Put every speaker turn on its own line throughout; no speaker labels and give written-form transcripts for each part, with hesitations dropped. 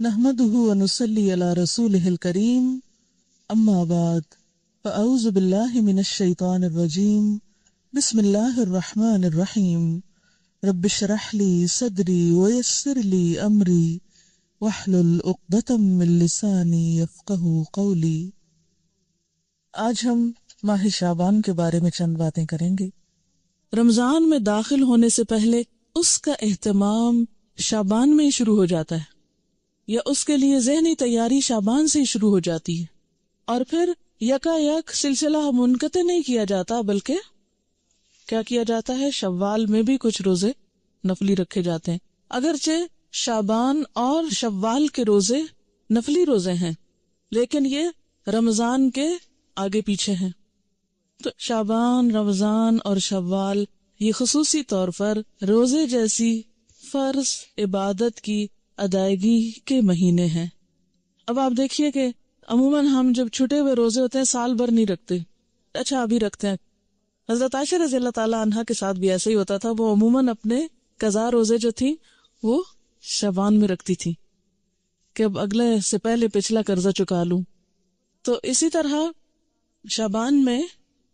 نحمده ونصلي على رسوله الكريم اما بعد فاعوذ بالله من الشيطان الرجيم بسم الله الرحمن الرحيم رب اشرح لي صدري ويسر لي امري واحلل عقدة من لساني يفقهوا قولي۔ آج ہم ماہ شعبان کے بارے میں چند باتیں کریں گے۔ رمضان میں داخل ہونے سے پہلے اس کا اہتمام شعبان میں ہی شروع ہو جاتا ہے، یا اس کے لیے ذہنی تیاری شعبان سے ہی شروع ہو جاتی ہے، اور پھر یکا یک سلسلہ منقطع نہیں کیا جاتا، بلکہ کیا کیا جاتا ہے، شوال میں بھی کچھ روزے نفلی رکھے جاتے ہیں۔ اگرچہ شعبان اور شوال کے روزے نفلی روزے ہیں، لیکن یہ رمضان کے آگے پیچھے ہیں، تو شعبان، رمضان اور شوال یہ خصوصی طور پر روزے جیسی فرض عبادت کی ادائیگی کے مہینے ہیں۔ اب آپ دیکھیے کہ عموماً ہم جب چھٹے ہوئے روزے ہوتے ہیں سال بھر نہیں رکھتے، اچھا ابھی رکھتے ہیں۔ حضرت عائشہ رضی اللہ تعالیٰ عنہا کے ساتھ بھی ایسا ہی ہوتا تھا، وہ عموماً اپنے قضا روزے جو تھیں وہ شعبان میں رکھتی تھی کہ اب اگلے سے پہلے پچھلا قرضہ چکا لوں۔ تو اسی طرح شعبان میں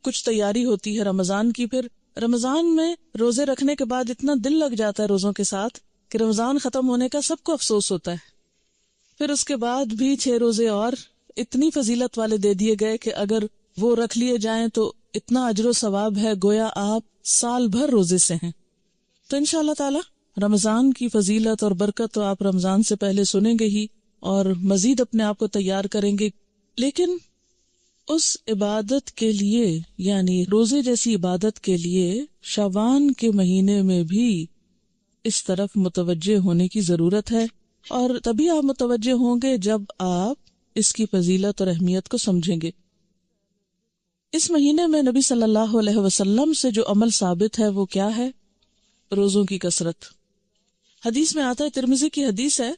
کچھ تیاری ہوتی ہے رمضان کی، پھر رمضان میں روزے رکھنے کے بعد اتنا دل لگ جاتا ہے روزوں کے ساتھ کہ رمضان ختم ہونے کا سب کو افسوس ہوتا ہے۔ پھر اس کے بعد بھی 6 روزے اور اتنی فضیلت والے دے دیے گئے کہ اگر وہ رکھ لیے جائیں تو اتنا اجر و ثواب ہے گویا آپ سال بھر روزے سے ہیں۔ تو انشاءاللہ تعالی رمضان کی فضیلت اور برکت تو آپ رمضان سے پہلے سنیں گے ہی، اور مزید اپنے آپ کو تیار کریں گے، لیکن اس عبادت کے لیے، یعنی روزے جیسی عبادت کے لیے شعبان کے مہینے میں بھی اس طرف متوجہ ہونے کی ضرورت ہے، اور تبھی آپ متوجہ ہوں گے جب آپ اس کی فضیلت اور اہمیت کو سمجھیں گے۔ اس مہینے میں نبی صلی اللہ علیہ وسلم سے جو عمل ثابت ہے وہ کیا ہے؟ روزوں کی کثرت۔ حدیث میں آتا ہے، ترمذی کی حدیث ہے،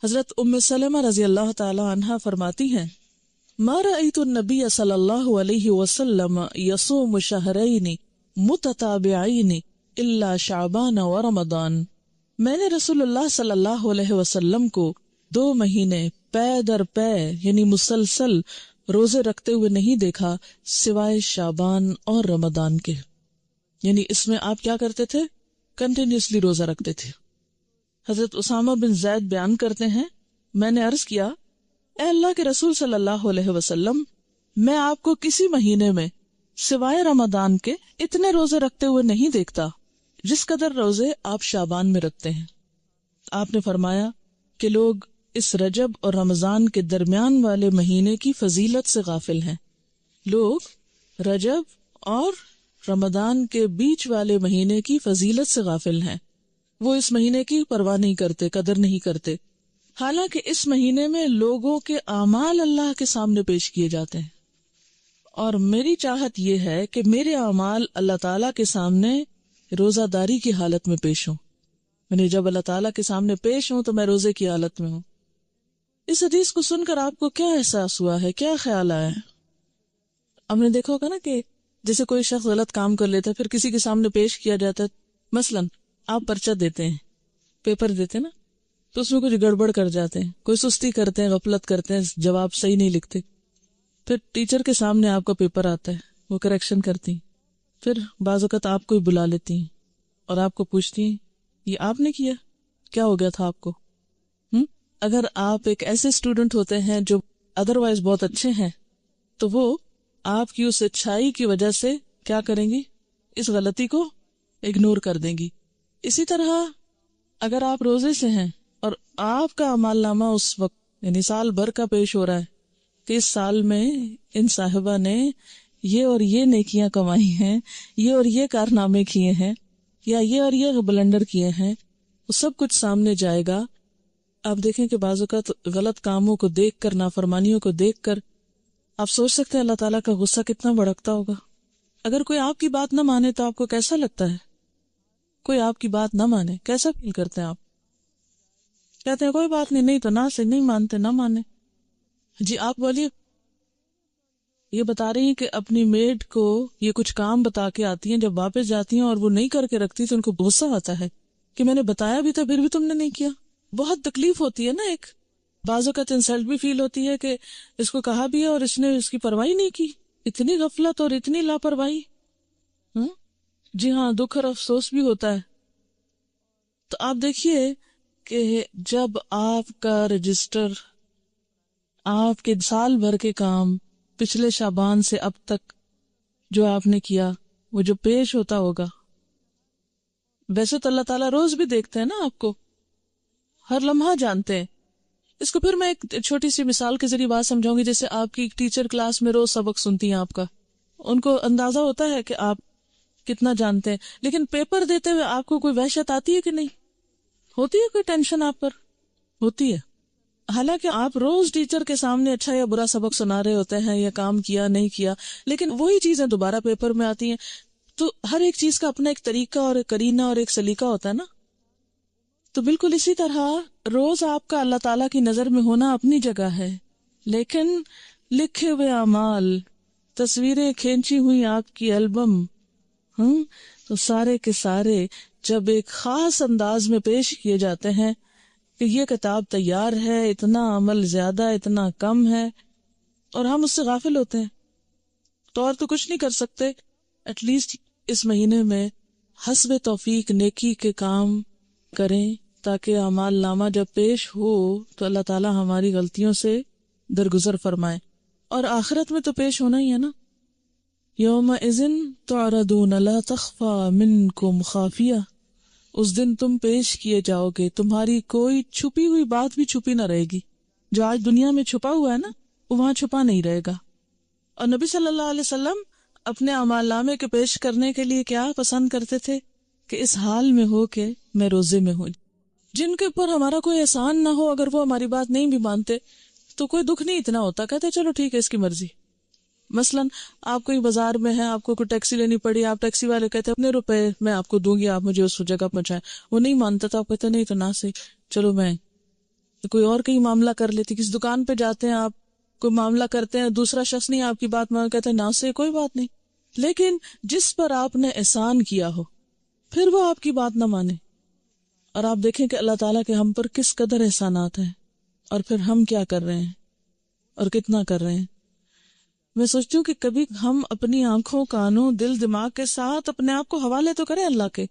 حضرت ام سلمہ رضی اللہ تعالی عنہا فرماتی ہیں، ما رأیت النبی صلی اللہ علیہ وسلم یصوم شہرین متتابعین الا شعبان و رمضان۔ میں نے رسول اللہ صلی اللہ علیہ وسلم کو 2 مہینے پے در پے یعنی مسلسل روزے رکھتے ہوئے نہیں دیکھا سوائے شعبان اور رمضان کے، یعنی اس میں آپ کیا کرتے تھے؟ کنٹینیوسلی روزہ رکھتے تھے۔ حضرت اسامہ بن زید بیان کرتے ہیں، میں نے عرض کیا، اے اللہ کے رسول صلی اللہ علیہ وسلم، میں آپ کو کسی مہینے میں سوائے رمضان کے اتنے روزے رکھتے ہوئے نہیں دیکھتا جس قدر روزے آپ شعبان میں رکھتے ہیں۔ آپ نے فرمایا کہ لوگ اس رجب اور رمضان کے درمیان والے مہینے کی فضیلت سے غافل ہیں۔ لوگ رجب اور رمضان کے بیچ والے مہینے کی فضیلت سے غافل ہیں، وہ اس مہینے کی پرواہ نہیں کرتے، قدر نہیں کرتے، حالانکہ اس مہینے میں لوگوں کے اعمال اللہ کے سامنے پیش کیے جاتے ہیں، اور میری چاہت یہ ہے کہ میرے اعمال اللہ تعالیٰ کے سامنے روزہ داری کی حالت میں پیش ہوں، یعنی جب اللہ تعالیٰ کے سامنے پیش ہوں تو میں روزے کی حالت میں ہوں۔ اس حدیث کو سن کر آپ کو کیا احساس ہوا ہے، کیا خیال آیا ہے؟ ہم نے دیکھا ہوگا نا کہ جیسے کوئی شخص غلط کام کر لیتا ہے پھر کسی کے سامنے پیش کیا جاتا ہے، مثلاً آپ پرچہ دیتے ہیں، پیپر دیتے نا، تو اس میں کچھ گڑبڑ کر جاتے ہیں، کوئی سستی کرتے ہیں، غفلت کرتے ہیں، جواب صحیح نہیں لکھتے، پھر ٹیچر کے سامنے آپ کا پیپر آتا ہے، وہ کریکشن کرتی ہیں، پھر بعض اوقات آپ کو ہی بلا لیتی ہیں اور آپ کو پوچھتی ہیں یہ آپ نے کیا، کیا ہو گیا تھا آپ کو؟ اگر آپ ایک ایسے اسٹوڈنٹ ہوتے ہیں جو ادروائز بہت اچھے ہیں تو وہ آپ کی اس اچھائی کی وجہ سے کیا کریں گی؟ اس غلطی کو اگنور کر دیں گی۔ اسی طرح اگر آپ روزے سے ہیں اور آپ کا اعمال نامہ اس وقت یعنی سال بھر کا پیش ہو رہا ہے کہ اس سال میں ان صاحبہ نے یہ اور یہ نیکیاں کمائی ہیں، یہ اور یہ کارنامے کیے ہیں، یا یہ اور یہ بلنڈر کیے ہیں، وہ سب کچھ سامنے جائے گا۔ آپ دیکھیں کہ بعض اوقات غلط کاموں کو دیکھ کر، نافرمانیوں کو دیکھ کر آپ سوچ سکتے ہیں اللہ تعالیٰ کا غصہ کتنا بھڑکتا ہوگا۔ اگر کوئی آپ کی بات نہ مانے تو آپ کو کیسا لگتا ہے؟ کوئی آپ کی بات نہ مانے کیسا فیل کرتے ہیں آپ؟ کہتے ہیں کوئی بات نہیں، نہیں تو نہ سے نہیں مانتے، نہ مانے۔ جی آپ بولیے۔ یہ بتا رہی ہیں کہ اپنی میڈ کو یہ کچھ کام بتا کے آتی ہیں، جب واپس جاتی ہیں اور وہ نہیں کر کے رکھتی تو ان کو غصہ آتا ہے کہ میں نے بتایا بھی تھا پھر بھی تم نے نہیں کیا۔ بہت تکلیف ہوتی ہے نا ایک بعض اوقات انسلٹ بھی فیل ہوتی ہے کہ اس کو کہا بھی ہے اور اس نے اس کی پرواہی نہیں کی. اتنی غفلت اور اتنی لاپرواہی. جی ہاں، دکھ اور افسوس بھی ہوتا ہے. تو آپ دیکھیے کہ جب آپ کا رجسٹر، آپ کے سال بھر کے کام پچھلے شعبان سے اب تک جو آپ نے کیا وہ جو پیش ہوتا ہوگا، ویسے تو اللہ تعالیٰ روز بھی دیکھتے ہیں نا آپ کو، ہر لمحہ جانتے ہیں. اس کو پھر میں ایک چھوٹی سی مثال کے ذریعے بات سمجھاؤں گی. جیسے آپ کی ٹیچر کلاس میں روز سبق سنتی ہیں آپ کا، ان کو اندازہ ہوتا ہے کہ آپ کتنا جانتے ہیں، لیکن پیپر دیتے ہوئے آپ کو کوئی وحشت آتی ہے کہ نہیں ہوتی ہے؟ کوئی ٹینشن آپ پر ہوتی ہے؟ حالانکہ آپ روز ٹیچر کے سامنے اچھا یا برا سبق سنا رہے ہوتے ہیں یا کام کیا نہیں کیا، لیکن وہی چیزیں دوبارہ پیپر میں آتی ہیں. تو ہر ایک چیز کا اپنا ایک طریقہ اور ایک قرینہ اور ایک سلیقہ ہوتا ہے نا. تو بالکل اسی طرح روز آپ کا اللہ تعالیٰ کی نظر میں ہونا اپنی جگہ ہے، لیکن لکھے ہوئے اعمال، تصویریں کھینچی ہوئی آپ کی البم، تو سارے کے سارے جب ایک خاص انداز میں پیش کیے جاتے ہیں کہ یہ کتاب تیار ہے، اتنا عمل زیادہ، اتنا کم ہے، اور ہم اس سے غافل ہوتے ہیں. تو اور تو کچھ نہیں کر سکتے، ایٹ لیسٹ اس مہینے میں حسب توفیق نیکی کے کام کریں تاکہ اعمال نامہ جب پیش ہو تو اللہ تعالی ہماری غلطیوں سے درگزر فرمائے. اور آخرت میں تو پیش ہونا ہی ہے نا. یومئذ تعرضون لا تخفی منکم خافیہ، اس دن تم پیش کیے جاؤ گے، تمہاری کوئی چھپی ہوئی بات بھی چھپی نہ رہے گی. جو آج دنیا میں چھپا ہوا ہے نا، وہ وہاں چھپا نہیں رہے گا. اور نبی صلی اللہ علیہ وسلم اپنے اعمال نامے کے پیش کرنے کے لیے کیا پسند کرتے تھے کہ اس حال میں ہو کہ میں روزے میں ہوں. جن کے اوپر ہمارا کوئی احسان نہ ہو، اگر وہ ہماری بات نہیں بھی مانتے تو کوئی دکھ نہیں اتنا ہوتا، کہتے چلو ٹھیک ہے اس کی مرضی. مثلا آپ کوئی بازار میں ہیں، آپ کو کوئی ٹیکسی لینی پڑی، آپ ٹیکسی والے کہتے اتنے روپے میں آپ کو دوں گی، آپ مجھے اس جگہ پہنچائیں. وہ نہیں مانتا تو آپ کہتے نہیں تو نہ صحیح، چلو میں کوئی اور کہیں معاملہ کر لیتی. کسی دکان پہ جاتے ہیں، آپ کوئی معاملہ کرتے ہیں، دوسرا شخص نہیں آپ کی بات مان، کہتے ہیں نہ صحیح، کوئی بات نہیں. لیکن جس پر آپ نے احسان کیا ہو پھر وہ آپ کی بات نہ مانے، اور آپ دیکھیں کہ اللہ تعالیٰ کے ہم پر کس قدر احسانات ہیں، اور پھر ہم کیا کر رہے ہیں اور کتنا کر رہے ہیں. میں سوچتی ہوں کہ کبھی ہم اپنی آنکھوں، کانوں، دل، دماغ کے ساتھ اپنے آپ کو حوالے تو کریں اللہ کے.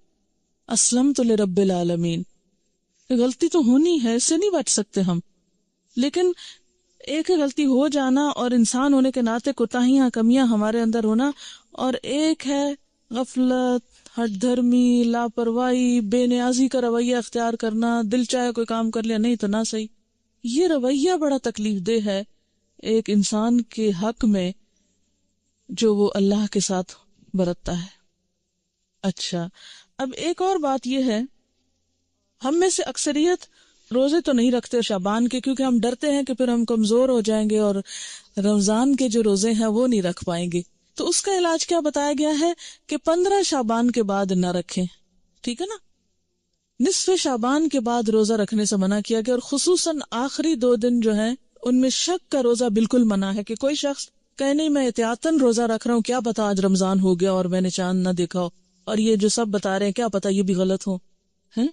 اسلمت لرب العالمین. غلطی تو ہونی ہے، اس سے نہیں بچ سکتے ہم، لیکن ایک ہے غلطی ہو جانا اور انسان ہونے کے ناطے کوتاہیاں، کمیاں ہمارے اندر ہونا، اور ایک ہے غفلت، ہٹ دھرمی، لاپرواہی، بے نیازی کا رویہ اختیار کرنا، دل چاہے کوئی کام کر لیا نہیں تو نہ صحیح. یہ رویہ بڑا تکلیف دہ ہے ایک انسان کے حق میں جو وہ اللہ کے ساتھ برتتا ہے. اچھا، اب ایک اور بات یہ ہے، ہم میں سے اکثریت روزے تو نہیں رکھتے شعبان کے، کیونکہ ہم ڈرتے ہیں کہ پھر ہم کمزور ہو جائیں گے اور رمضان کے جو روزے ہیں وہ نہیں رکھ پائیں گے. تو اس کا علاج کیا بتایا گیا ہے کہ 15 شعبان کے بعد نہ رکھیں. ٹھیک ہے نا، نصف شعبان کے بعد روزہ رکھنے سے منع کیا گیا، اور خصوصاً آخری 2 دن جو ہیں ان میں شک کا روزہ بالکل منع ہے. کہ کوئی شخص کہے نہیں میں احتیاطاً روزہ رکھ رہا ہوں، کیا پتا آج رمضان ہو گیا اور میں نے چاند نہ دیکھا ہو، اور یہ جو سب بتا رہے ہیں کیا پتا یہ بھی غلط ہو، ہیں؟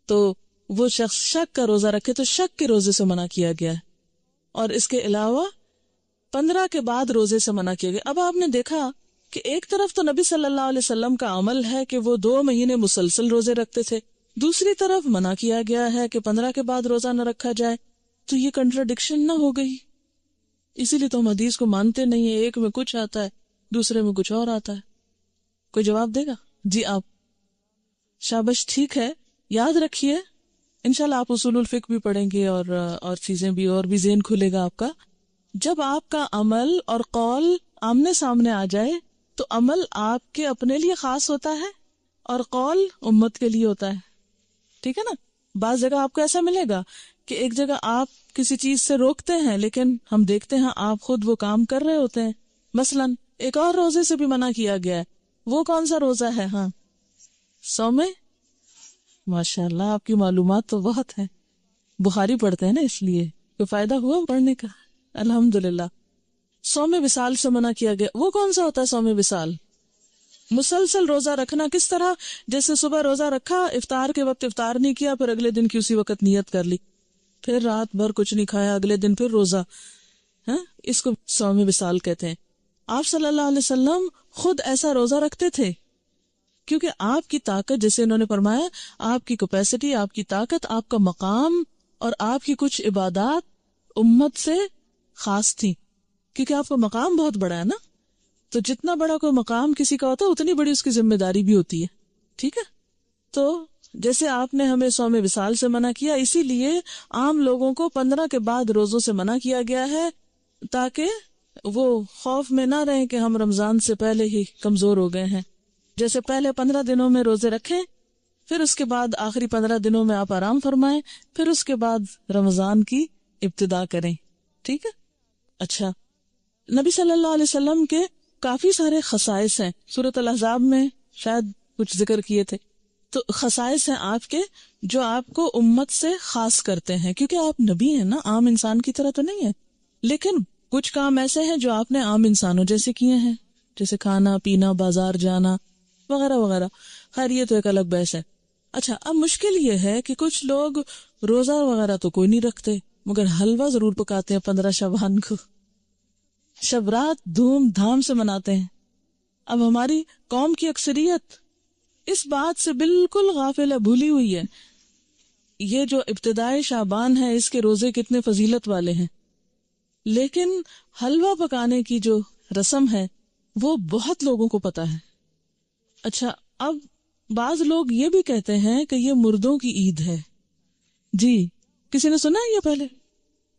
تو وہ شخص شک کا روزہ رکھے تو شک کے روزے سے منع کیا گیا ہے. اور اس کے علاوہ 15 کے بعد روزے سے منع کیا گیا. اب آپ نے دیکھا کہ ایک طرف تو نبی صلی اللہ علیہ وسلم کا عمل ہے کہ وہ 2 مہینے مسلسل روزے رکھتے تھے، دوسری طرف منع کیا گیا ہے کہ 15 کے بعد روزہ نہ رکھا جائے. تو یہ کنٹراڈکشن نہ ہو گئی؟ اسی لیے تو ہم حدیث کو مانتے نہیں ہیں. ایک میں کچھ آتا ہے، دوسرے میں کچھ اور آتا ہے. کوئی جواب دے گا؟ جی آپ. شابش، ٹھیک ہے، یاد رکھیے انشاءاللہ آپ اصول الفقہ بھی پڑھیں گے اور چیزیں بھی، اور بھی ذہن کھلے گا آپ کا. جب آپ کا عمل اور قول آمنے سامنے آ جائے تو عمل آپ کے اپنے لیے خاص ہوتا ہے اور قول امت کے لیے ہوتا ہے. ٹھیک ہے نا. بعض جگہ آپ کو ایسا ملے گا کہ ایک جگہ آپ کسی چیز سے روکتے ہیں لیکن ہم دیکھتے ہیں آپ خود وہ کام کر رہے ہوتے ہیں. مثلا ایک اور روزے سے بھی منع کیا گیا ہے. وہ کون سا روزہ ہے؟ ہاں، سوم. ماشاء اللہ آپ کی معلومات تو بہت ہیں. بخاری پڑھتے ہیں نا، اس لیے کوئی فائدہ ہوا پڑھنے کا؟ الحمدللہ. سوم وصال سے منع کیا گیا. وہ کون سا ہوتا ہے سوم وصال؟ مسلسل روزہ رکھنا. کس طرح؟ جیسے صبح روزہ رکھا، افطار کے وقت افطار نہیں کیا، پھر اگلے دن کی اسی وقت نیت کر لی. پھر رات بھر کچھ نہیں کھایا، اگلے دن پھر روزہ، اس کو صوم وصال کہتے ہیں۔ آپ صلی اللہ علیہ وسلم خود ایسا روزہ رکھتے تھے کیونکہ آپ کی طاقت، جیسے انہوں نے فرمایا، آپ کی کیپیسٹی، آپ کی طاقت، آپ کا مقام اور آپ کی کچھ عبادات امت سے خاص تھی، کیونکہ آپ کا مقام بہت بڑا ہے نا، تو جتنا بڑا کوئی مقام کسی کا ہوتا ہے اتنی بڑی اس کی ذمہ داری بھی ہوتی ہے، ٹھیک ہے۔ تو جیسے آپ نے ہمیں صوم وصال سے منع کیا، اسی لیے عام لوگوں کو 15 کے بعد روزوں سے منع کیا گیا ہے، تاکہ وہ خوف میں نہ رہیں کہ ہم رمضان سے پہلے ہی کمزور ہو گئے ہیں۔ جیسے پہلے 15 دنوں میں روزے رکھیں، پھر اس کے بعد آخری 15 دنوں میں آپ آرام فرمائیں، پھر اس کے بعد رمضان کی ابتدا کریں، ٹھیک ہے۔ اچھا، نبی صلی اللہ علیہ وسلم کے کافی سارے خصائص ہیں، سورۃ الاحزاب میں شاید کچھ ذکر کیے تھے، تو خصائص ہیں آپ کے جو آپ کو امت سے خاص کرتے ہیں، کیونکہ آپ نبی ہیں نا، عام انسان کی طرح تو نہیں ہے، لیکن کچھ کام ایسے ہیں جو آپ نے عام انسانوں جیسے کیے ہیں، جیسے کھانا پینا، بازار جانا وغیرہ وغیرہ۔ خیر یہ تو ایک الگ بحث ہے۔ اچھا، اب مشکل یہ ہے کہ کچھ لوگ روزہ وغیرہ تو کوئی نہیں رکھتے، مگر حلوہ ضرور پکاتے ہیں 15 شعبان کو، شب رات دھوم دھام سے مناتے ہیں۔ اب ہماری قوم کی اکثریت اس بات سے بالکل غافل ہے، بھولی ہوئی ہے، یہ جو ابتدائی شعبان ہے اس کے روزے کتنے فضیلت والے ہیں، لیکن حلوہ پکانے کی جو رسم ہے وہ بہت لوگوں کو پتا ہے۔ اچھا، اب بعض لوگ یہ بھی کہتے ہیں کہ یہ مردوں کی عید ہے۔ جی، کسی نے سنا ہے یہ پہلے؟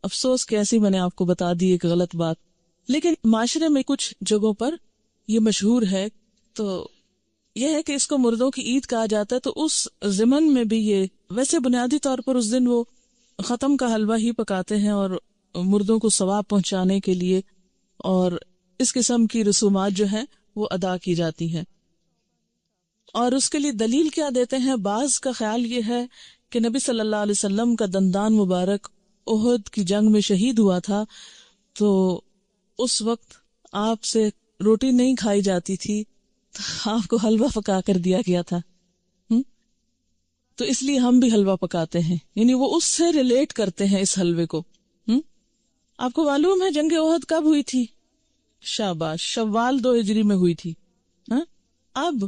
افسوس کہ ایسی میں نے آپ کو بتا دی ایک غلط بات، لیکن معاشرے میں کچھ جگہوں پر یہ مشہور ہے، تو یہ ہے کہ اس کو مردوں کی عید کہا جاتا ہے۔ تو اس ضمن میں بھی یہ، ویسے بنیادی طور پر اس دن وہ ختم کا حلوہ ہی پکاتے ہیں اور مردوں کو ثواب پہنچانے کے لیے، اور اس قسم کی رسومات جو ہیں وہ ادا کی جاتی ہیں۔ اور اس کے لیے دلیل کیا دیتے ہیں؟ بعض کا خیال یہ ہے کہ نبی صلی اللہ علیہ وسلم کا دندان مبارک احد کی جنگ میں شہید ہوا تھا، تو اس وقت آپ سے روٹی نہیں کھائی جاتی تھی، تو آپ کو حلوہ پکا کر دیا گیا تھا، تو اس لیے ہم بھی حلوہ پکاتے ہیں، یعنی وہ اس سے ریلیٹ کرتے ہیں اس حلوے کو۔ آپ کو معلوم ہے جنگ احد کب ہوئی تھی؟ شاباش، شوال 2 ہجری میں ہوئی تھی۔ اب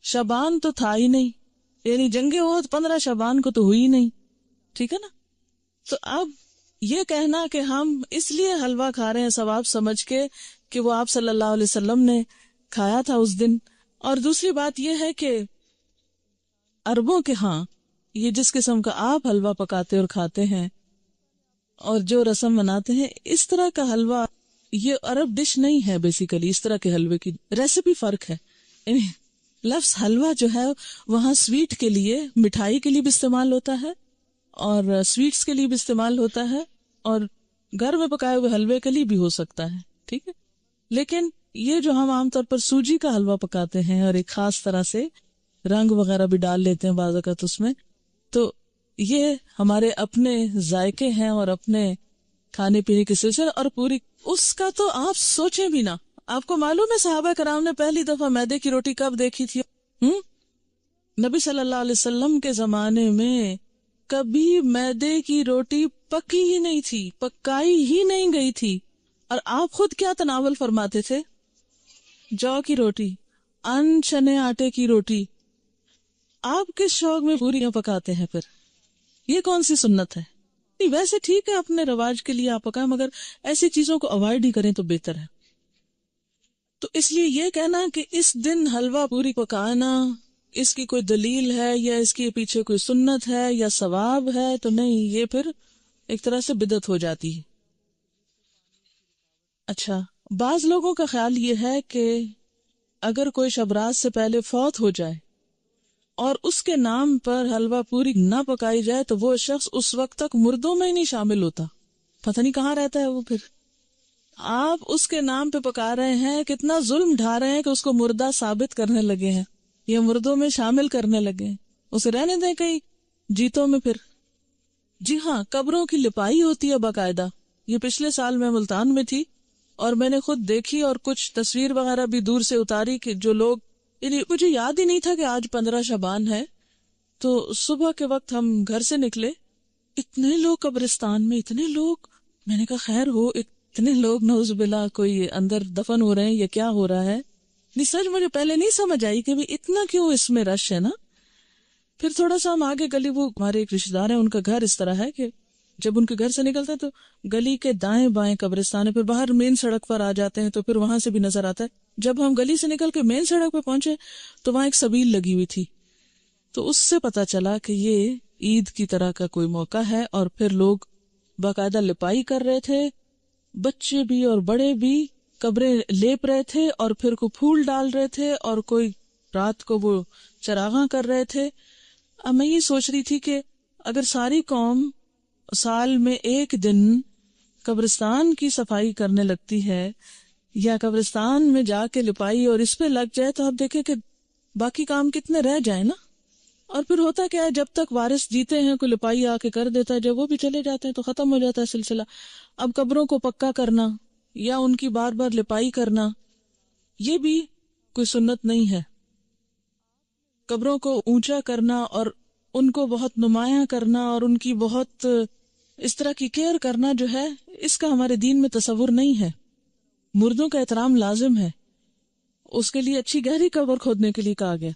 شعبان تو تھا ہی نہیں، یعنی جنگ احد 15 شعبان کو تو ہوئی نہیں، ٹھیک ہے نا۔ تو اب یہ کہنا کہ ہم اس لیے حلوہ کھا رہے ہیں ثواب سمجھ کے کہ وہ آپ صلی اللہ علیہ وسلم نے کھایا تھا اس دن، اور دوسری بات یہ ہے کہ عربوں کے ہاں یہ جس قسم کا آپ حلوہ پکاتے اور کھاتے ہیں اور جو رسم مناتے ہیں، اس طرح کا حلوہ یہ عرب ڈش نہیں ہے۔ بیسیکلی اس طرح کے حلوے کی ریسیپی فرق ہے، یعنی لفظ حلوہ جو ہے وہاں سویٹ کے لیے، مٹھائی کے لیے بھی استعمال ہوتا ہے اور سویٹس کے لیے بھی استعمال ہوتا ہے، اور گھر میں پکائے ہوئے حلوے کے لیے بھی ہو سکتا ہے، ٹھیک ہے۔ لیکن یہ جو ہم عام طور پر سوجی کا حلوہ پکاتے ہیں اور ایک خاص طرح سے رنگ وغیرہ بھی ڈال لیتے ہیں بعض اوقات اس میں، تو یہ ہمارے اپنے ذائقے ہیں اور اپنے کھانے پینے کے سلسلے، اور پوری اس کا تو آپ سوچیں بھی نہ۔ آپ کو معلوم ہے صحابہ کرام نے پہلی دفعہ میدے کی روٹی کب دیکھی تھی؟ نبی صلی اللہ علیہ وسلم کے زمانے میں کبھی میدے کی روٹی پکی ہی نہیں تھی، پکائی ہی نہیں گئی تھی، اور آپ خود کیا تناول فرماتے تھے؟ جو کی روٹی، ان چنے آٹے کی روٹی۔ آپ کس شوق میں پوریاں پکاتے ہیں پھر؟ یہ کون سی سنت ہے؟ ویسے ٹھیک ہے اپنے رواج کے لیے آپ پکائیں، مگر ایسی چیزوں کو اوائڈ ہی کریں تو بہتر ہے۔ تو اس لیے یہ کہنا کہ اس دن حلوہ پوری پکانا اس کی کوئی دلیل ہے یا اس کے پیچھے کوئی سنت ہے یا ثواب ہے، تو نہیں، یہ پھر ایک طرح سے بدعت ہو جاتی ہے۔ اچھا، بعض لوگوں کا خیال یہ ہے کہ اگر کوئی شب رات سے پہلے فوت ہو جائے اور اس کے نام پر حلوہ پوری نہ پکائی جائے تو وہ شخص اس وقت تک مردوں میں ہی نہیں شامل ہوتا، پتہ نہیں کہاں رہتا ہے وہ پھر۔ آپ اس کے نام پہ پکا رہے ہیں، کتنا ظلم ڈھا رہے ہیں کہ اس کو مردہ ثابت کرنے لگے ہیں یا مردوں میں شامل کرنے لگے ہیں۔ اسے رہنے دیں کہیں جیتوں میں پھر۔ جی ہاں، قبروں کی لپائی ہوتی ہے باقاعدہ۔ یہ پچھلے سال میں ملتان میں تھی اور میں نے خود دیکھی اور کچھ تصویر وغیرہ بھی دور سے اتاری کہ جو لوگ، یعنی مجھے یاد ہی نہیں تھا کہ آج 15 شعبان ہے، تو صبح کے وقت ہم گھر سے نکلے، اتنے لوگ قبرستان میں، اتنے لوگ. میں نے کہا خیر ہو، اتنے لوگ نعوذ باللہ کوئی اندر دفن ہو رہے ہیں یا کیا ہو رہا ہے. نہیں سچ مجھے پہلے نہیں سمجھ آئی کہ اتنا کیوں اس میں رش ہے نا. پھر تھوڑا سا ہم آگے گلی، وہ ہمارے ایک رشتے دار ہیں، ان کا گھر اس طرح ہے کہ جب ان کے گھر سے نکلتے ہیں تو گلی کے دائیں بائیں قبرستان ہے، پھر باہر مین سڑک پر آ جاتے ہیں تو پھر وہاں سے بھی نظر آتا ہے. جب ہم گلی سے نکل کے مین سڑک پہ پہنچے تو وہاں ایک سبیل لگی ہوئی تھی، تو اس سے پتا چلا کہ یہ عید کی طرح کا کوئی موقع ہے. اور پھر لوگ باقاعدہ لپائی کر رہے تھے، بچے بھی اور بڑے بھی قبریں لیپ رہے تھے، اور پھر کو پھول ڈال رہے تھے، اور کوئی رات کو وہ چراغاں کر رہے تھے. اب میں یہ سوچ رہی تھی کہ اگر ساری قوم سال میں ایک دن قبرستان کی صفائی کرنے لگتی ہے یا قبرستان میں جا کے لپائی اور اس پہ لگ جائے، تو آپ دیکھیں کہ باقی کام کتنے رہ جائیں نا. اور پھر ہوتا کیا ہے، جب تک وارث جیتے ہیں کوئی لپائی آ کے کر دیتا ہے، جب وہ بھی چلے جاتے ہیں تو ختم ہو جاتا ہے سلسلہ. اب قبروں کو پکا کرنا یا ان کی بار بار لپائی کرنا یہ بھی کوئی سنت نہیں ہے. قبروں کو اونچا کرنا اور ان کو بہت نمایاں کرنا اور ان کی بہت اس طرح کی کیئر کرنا جو ہے، اس کا ہمارے دین میں تصور نہیں ہے. مردوں کا احترام لازم ہے، اس کے لیے اچھی گہری قبر کھودنے کے لیے کہا گیا،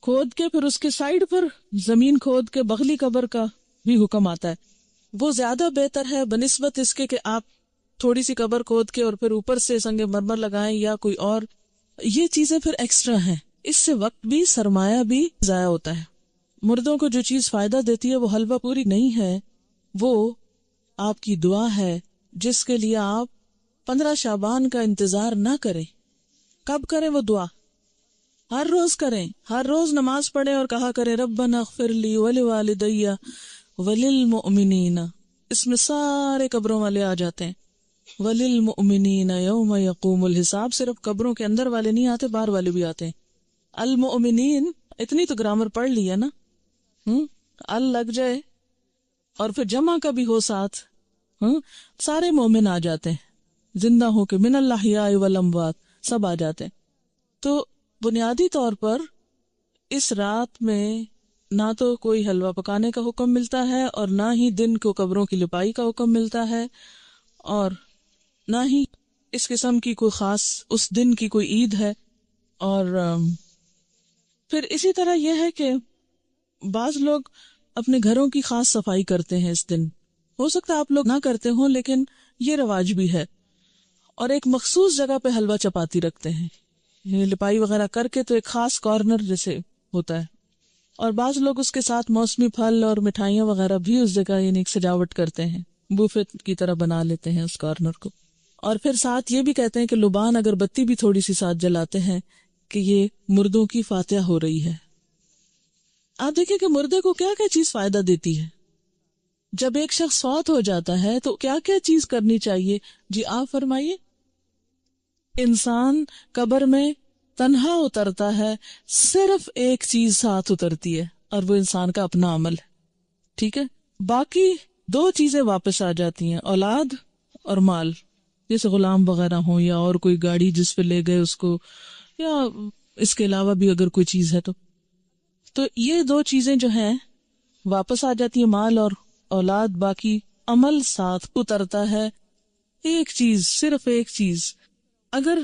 کھود کے پھر اس کے سائڈ پر زمین کھود کے بغلی قبر کا بھی حکم آتا ہے. وہ زیادہ بہتر ہے بنسبت اس کے کہ آپ تھوڑی سی قبر کھود کے اور پھر اوپر سے سنگ مرمر لگائیں یا کوئی اور. یہ چیزیں پھر ایکسٹرا ہیں، اس سے وقت بھی سرمایہ بھی ضائع ہوتا ہے. مردوں کو جو چیز فائدہ دیتی ہے وہ حلوہ پوری نہیں ہے، وہ آپ کی دعا ہے، جس کے لیے آپ 15 شعبان کا انتظار نہ کریں. کب کریں وہ دعا؟ ہر روز کریں، ہر روز نماز پڑھیں اور کہا کریں ربنا اغفر لی ولوالدی وللمؤمنین. اس میں سارے قبروں والے آ جاتے ہیں. وللمؤمنین یوم یقوم الحساب. صرف قبروں کے اندر والے نہیں آتے، باہر والے بھی آتے ہیں. المؤمنین، اتنی تو گرامر پڑھ لی ہے نا. ال لگ جائے اور پھر جمع کا بھی ہو ساتھ، سارے مومن آ جاتے ہیں، زندہ ہو کے، من الاحیاء والاموات سب آ جاتے ہیں. تو بنیادی طور پر اس رات میں نہ تو کوئی حلوہ پکانے کا حکم ملتا ہے اور نہ ہی دن کو قبروں کی لپائی کا حکم ملتا ہے، اور نہ ہی اس قسم کی کوئی خاص اس دن کی کوئی عید ہے. اور پھر اسی طرح یہ ہے کہ بعض لوگ اپنے گھروں کی خاص صفائی کرتے ہیں اس دن. ہو سکتا ہے آپ لوگ نہ کرتے ہوں، لیکن یہ رواج بھی ہے. اور ایک مخصوص جگہ پہ حلوہ چپاتی رکھتے ہیں، یہ لپائی وغیرہ کر کے، تو ایک خاص کارنر جیسے ہوتا ہے. اور بعض لوگ اس کے ساتھ موسمی پھل اور مٹھائیاں وغیرہ بھی اس جگہ یعنی ایک سجاوٹ کرتے ہیں، بوفے کی طرح بنا لیتے ہیں اس کارنر کو. اور پھر ساتھ یہ بھی کہتے ہیں کہ لبان اگر بتی بھی تھوڑی سی ساتھ جلاتے ہیں کہ یہ مردوں کی فاتحہ ہو رہی ہے. آپ دیکھیں کہ مردے کو کیا کیا چیز فائدہ دیتی ہے. جب ایک شخص فوت ہو جاتا ہے تو کیا کیا چیز کرنی چاہیے؟ جی آپ فرمائیے. انسان قبر میں تنہا اترتا ہے، صرف ایک چیز ساتھ اترتی ہے اور وہ انسان کا اپنا عمل ہے. ٹھیک ہے، باقی 2 چیزیں واپس آ جاتی ہیں، اولاد اور مال، جیسے غلام وغیرہ ہوں یا اور کوئی گاڑی جس پہ لے گئے اس کو، یا اس کے علاوہ بھی اگر کوئی چیز ہے تو یہ 2 چیزیں جو ہیں واپس آ جاتی ہیں، مال اور اولاد. باقی عمل ساتھ اترتا ہے. ایک چیز، صرف ایک چیز، اگر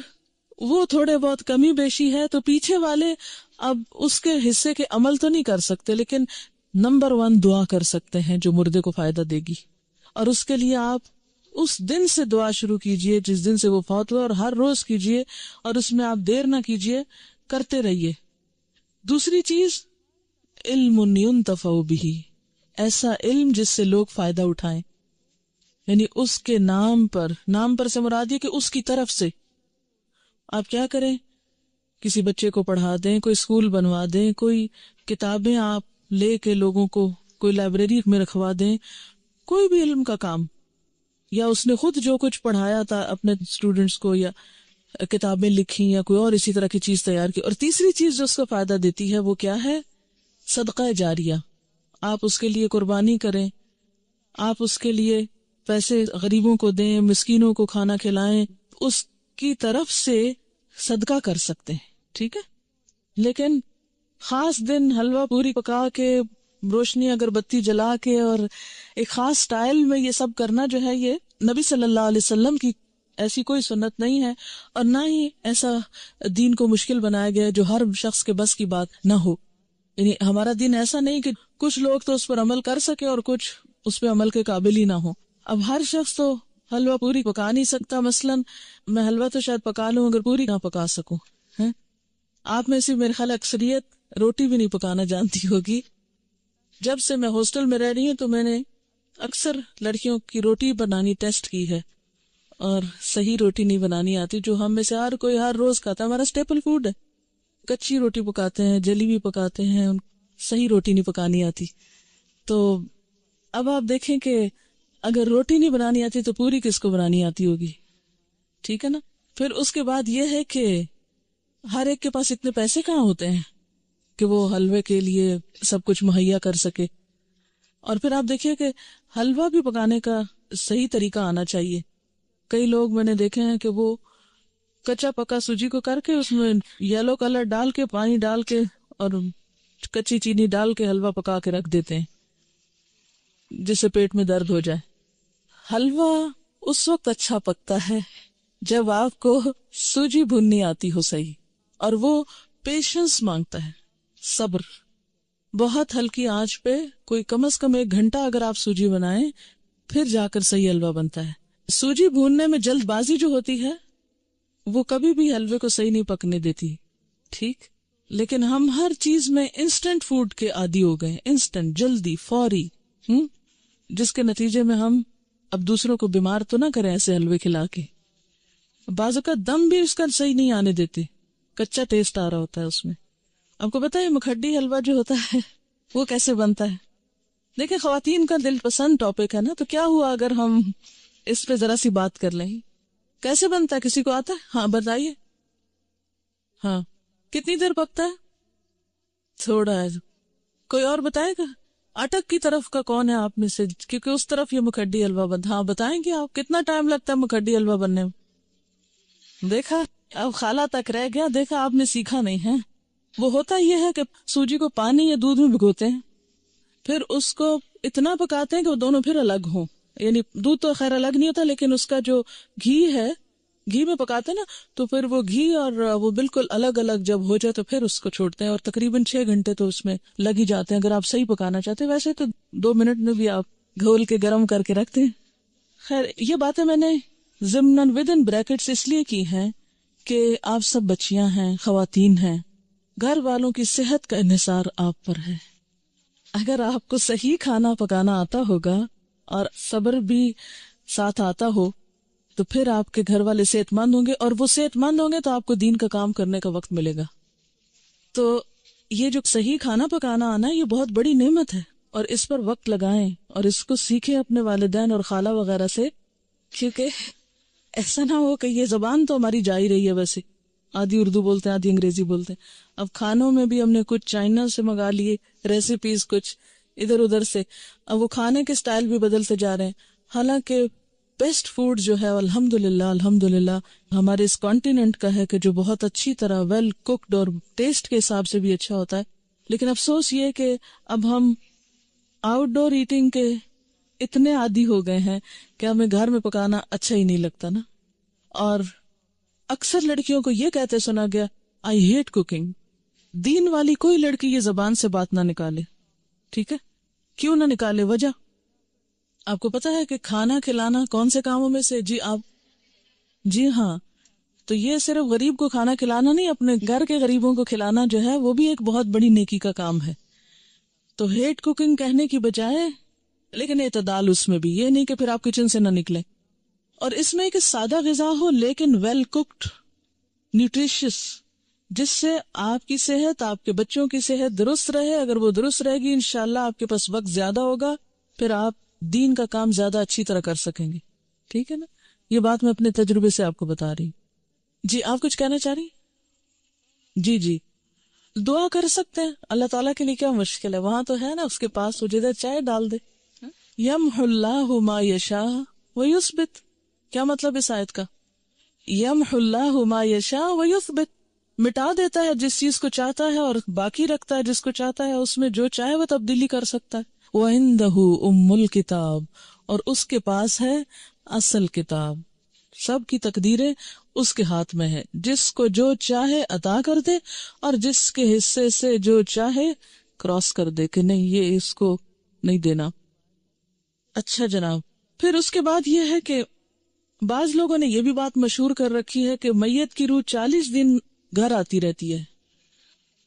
وہ تھوڑے بہت کمی بیشی ہے تو پیچھے والے اب اس کے حصے کے عمل تو نہیں کر سکتے، لیکن نمبر 1 دعا کر سکتے ہیں جو مردے کو فائدہ دے گی. اور اس کے لیے آپ اس دن سے دعا شروع کیجئے جس دن سے وہ فوت ہوا، اور ہر روز کیجئے، اور اس میں آپ دیر نہ کیجئے، کرتے رہیے. دوسری چیز، علم ينتفع به، ایسا علم جس سے لوگ فائدہ اٹھائیں، یعنی اس کے نام پر سے مراد یہ کہ اس کی طرف سے. آپ کیا کریں، کسی بچے کو پڑھا دیں، کوئی اسکول بنوا دیں، کوئی کتابیں آپ لے کے لوگوں کو کوئی لائبریری میں رکھوا دیں، کوئی بھی علم کا کام، یا اس نے خود جو کچھ پڑھایا تھا اپنے اسٹوڈنٹس کو، یا کتابیں لکھی، یا کوئی اور اسی طرح کی چیز تیار کی. اور تیسری چیز جو اس کو فائدہ دیتی ہے وہ کیا ہے؟ صدقہ جاریہ. آپ اس کے لیے قربانی کریں، آپ اس کے لیے پیسے غریبوں کو دیں، مسکینوں کو کھانا کھلائیں، اس کی طرف سے صدقہ کر سکتے ہیں. ٹھیک ہے، لیکن خاص دن حلوہ پوری پکا کے روشنی اگربتی جلا کے اور ایک خاص سٹائل میں یہ سب کرنا جو ہے، یہ نبی صلی اللہ علیہ وسلم کی ایسی کوئی سنت نہیں ہے، اور نہ ہی ایسا دین کو مشکل بنایا گیا ہے جو ہر شخص کے بس کی بات نہ ہو. یعنی ہمارا دین ایسا نہیں کہ کچھ لوگ تو اس پر عمل کر سکے اور کچھ اس پہ عمل کے قابل ہی نہ ہو. اب ہر شخص تو حلوہ پوری پکا نہیں سکتا. مثلا میں حلوہ تو شاید پکا لوں اگر پوری نہ پکا سکوں. آپ میں سے میرے خیال اکثریت روٹی بھی نہیں پکانا جانتی ہوگی. جب سے میں ہاسٹل میں رہ رہی ہوں تو میں نے اکثر لڑکیوں کی روٹی بنانی ٹیسٹ کی ہے، اور صحیح روٹی نہیں بنانی آتی، جو ہم میں سے ہر کوئی ہر روز کھاتا ہے. ہمارا اسٹیپل فوڈ ہے. کچی روٹی پکاتے ہیں، جلی بھی پکاتے ہیں، صحیح روٹی نہیں پکانی آتی. تو اب آپ دیکھیں کہ اگر روٹی نہیں بنانی آتی تو پوری کس کو بنانی آتی ہوگی؟ ٹھیک ہے نا. پھر اس کے بعد یہ ہے کہ ہر ایک کے پاس اتنے پیسے کہاں ہوتے ہیں کہ وہ حلوے کے لیے سب کچھ مہیا کر سکے. اور پھر آپ دیکھیے کہ حلوہ بھی پکانے کا صحیح طریقہ آنا چاہیے. کئی لوگ میں نے دیکھے ہیں کہ وہ کچا پکا سوجی کو کر کے اس میں یلو کلر ڈال کے، پانی ڈال کے اور کچی چینی ڈال کے حلوہ پکا کے رکھ دیتے ہیں جس سے پیٹ میں درد ہو جائے. حلوہ اس وقت اچھا پکتا ہے جب آپ کو سوجی بھوننی آتی ہو صحیح، اور وہ پیشنس مانگتا ہے، صبر. بہت ہلکی آنچ پہ کوئی کم از کم 1 گھنٹہ اگر آپ سوجی بنائیں پھر جا کر صحیح حلوہ بنتا ہے. سوجی بھوننے میں جلد بازی جو ہوتی ہے وہ کبھی بھی حلوے کو صحیح نہیں پکنے دیتی. ٹھیک، لیکن ہم ہر چیز میں انسٹنٹ فوڈ کے عادی ہو گئے، انسٹنٹ، جلدی، فوری، جس کے نتیجے میں ہم اب دوسروں کو بیمار تو نہ کریں ایسے حلوے کھلا کے. بعض اوقات دم بھی اس کا صحیح نہیں آنے دیتے، کچا ٹیسٹ آ رہا ہوتا ہے اس میں. آپ کو پتا ہے مکھڈی حلوہ جو ہوتا ہے وہ کیسے بنتا ہے؟ دیکھیں، خواتین کا دل پسند ٹاپک ہے نا، تو کیا ہوا اگر ہم اس پہ ذرا سی بات کر لیں. کیسے بنتا ہے؟ کسی کو آتا ہے؟ ہاں بتائیے. ہاں، کتنی دیر پکتا ہے؟ تھوڑا ہے. کوئی اور بتائے گا؟ اٹک کی طرف کا کون ہے آپ میں سے؟ کیونکہ اس طرف یہ مکھڈی حلوہ بنتا. ہاں بتائیں گے آپ کتنا ٹائم لگتا ہے مکھڈی حلوہ بننے میں؟ دیکھا، اب خالہ تک رہ گیا. دیکھا، آپ نے سیکھا نہیں ہے. وہ ہوتا یہ ہے کہ سوجی کو پانی یا دودھ میں بھگوتے ہیں، پھر اس کو اتنا پکاتے ہیں کہ وہ دونوں پھر الگ ہوں. یعنی دودھ تو خیر الگ نہیں ہوتا، لیکن اس کا جو گھی ہے، گھی میں پکاتے نا، تو پھر وہ گھی اور وہ بالکل الگ الگ جب ہو جائے تو پھر اس کو چھوڑتے ہیں. اور تقریباً 6 گھنٹے تو اس میں لگ ہی جاتے ہیں اگر آپ صحیح پکانا چاہتے ہیں. ویسے تو 2 منٹ میں بھی آپ گھول کے گرم کر کے رکھتے ہیں. خیر، یہ باتیں میں نے ضمناً ودن بریکٹس اس لیے کی ہیں کہ آپ سب بچیاں ہیں، خواتین ہیں، گھر والوں کی صحت کا انحصار آپ پر ہے. اگر آپ کو صحیح کھانا پکانا آتا ہوگا اور صبر بھی ساتھ آتا ہو تو پھر آپ کے گھر والے صحت مند ہوں گے، اور وہ صحت مند ہوں گے تو آپ کو دین کا کام کرنے کا وقت ملے گا. تو یہ جو صحیح کھانا پکانا آنا یہ بہت بڑی نعمت ہے، اور اس پر وقت لگائیں اور اس کو سیکھیں اپنے والدین اور خالہ وغیرہ سے. کیونکہ ایسا نہ ہو کہ یہ زبان تو ہماری جا ہی رہی ہے، ویسے آدھی اردو بولتے ہیں آدھی انگریزی بولتے ہیں. اب کھانوں میں بھی ہم نے کچھ چائنا سے منگا لیے ریسیپیز، کچھ ادھر ادھر سے. اب وہ کھانے کے سٹائل بھی بدلتے جا رہے ہیں. حالانکہ بیسٹ فوڈ جو ہے الحمدللہ ہمارے اس کانٹیننٹ کا ہے کہ جو بہت اچھی طرح ویل کوکڈ اور ٹیسٹ کے حساب سے بھی اچھا ہوتا ہے. لیکن افسوس یہ کہ اب ہم آؤٹ ڈور ایٹنگ کے اتنے عادی ہو گئے ہیں کہ ہمیں گھر میں پکانا اچھا ہی نہیں لگتا نا. اور اکثر لڑکیوں کو یہ کہتے سنا گیا آئی ہیٹ کوکنگ. دین والی کوئی لڑکی یہ زبان سے بات نہ نکالے. ٹھیک ہے، کیوں نہ نکالے؟ وجہ آپ کو پتا ہے کہ کھانا کھلانا کون سے کاموں میں سے؟ جی ہاں، تو یہ صرف غریب کو کھانا کھلانا نہیں، اپنے گھر کے غریبوں کو کھلانا جو ہے وہ بھی ایک بہت بڑی نیکی کا کام ہے. تو ہیٹ کوکنگ کہنے کی بجائے، لیکن اعتدال اس میں بھی، یہ نہیں کہ پھر آپ کچن سے نہ نکلیں. اور اس میں ایک سادہ غذا ہو لیکن ویل کوکڈ، نیوٹریشس، جس سے آپ کی صحت، آپ کے بچوں کی صحت درست رہے. اگر وہ درست رہے گی انشاءاللہ آپ کے پاس وقت زیادہ ہوگا، پھر آپ دین کا کام زیادہ اچھی طرح کر سکیں گے. ٹھیک ہے نا؟ یہ بات میں اپنے تجربے سے آپ کو بتا رہی. جی آپ کچھ کہنا چاہ رہی؟ جی دعا کر سکتے ہیں. اللہ تعالیٰ کے لیے کیا مشکل ہے؟ وہاں تو ہے نا اس کے پاس، وہ جدھر چاہے ڈال دے. یمحو اللہ ما یشاء ویثبت. کیا مطلب اس آیت کا؟ یمحو اللہ ما یشاء ویثبت. مٹا دیتا ہے جس چیز کو چاہتا ہے اور باقی رکھتا ہے جس کو چاہتا ہے، اس میں جو چاہے وہ تبدیلی کر سکتا ہے۔ وَعِندَهُ أُمُّ الْكِتَابِ، اور اس کے پاس ہے اصل کتاب، سب کی تقدیریں اس کے ہاتھ میں ہے، جس کو جو چاہے عطا کر دے اور جس کے حصے سے جو چاہے کراس کر دے کہ نہیں یہ اس کو نہیں دینا۔ اچھا جناب، پھر اس کے بعد یہ ہے کہ بعض لوگوں نے یہ بھی بات مشہور کر رکھی ہے کہ میت کی روح 40 دن گھر آتی رہتی ہے،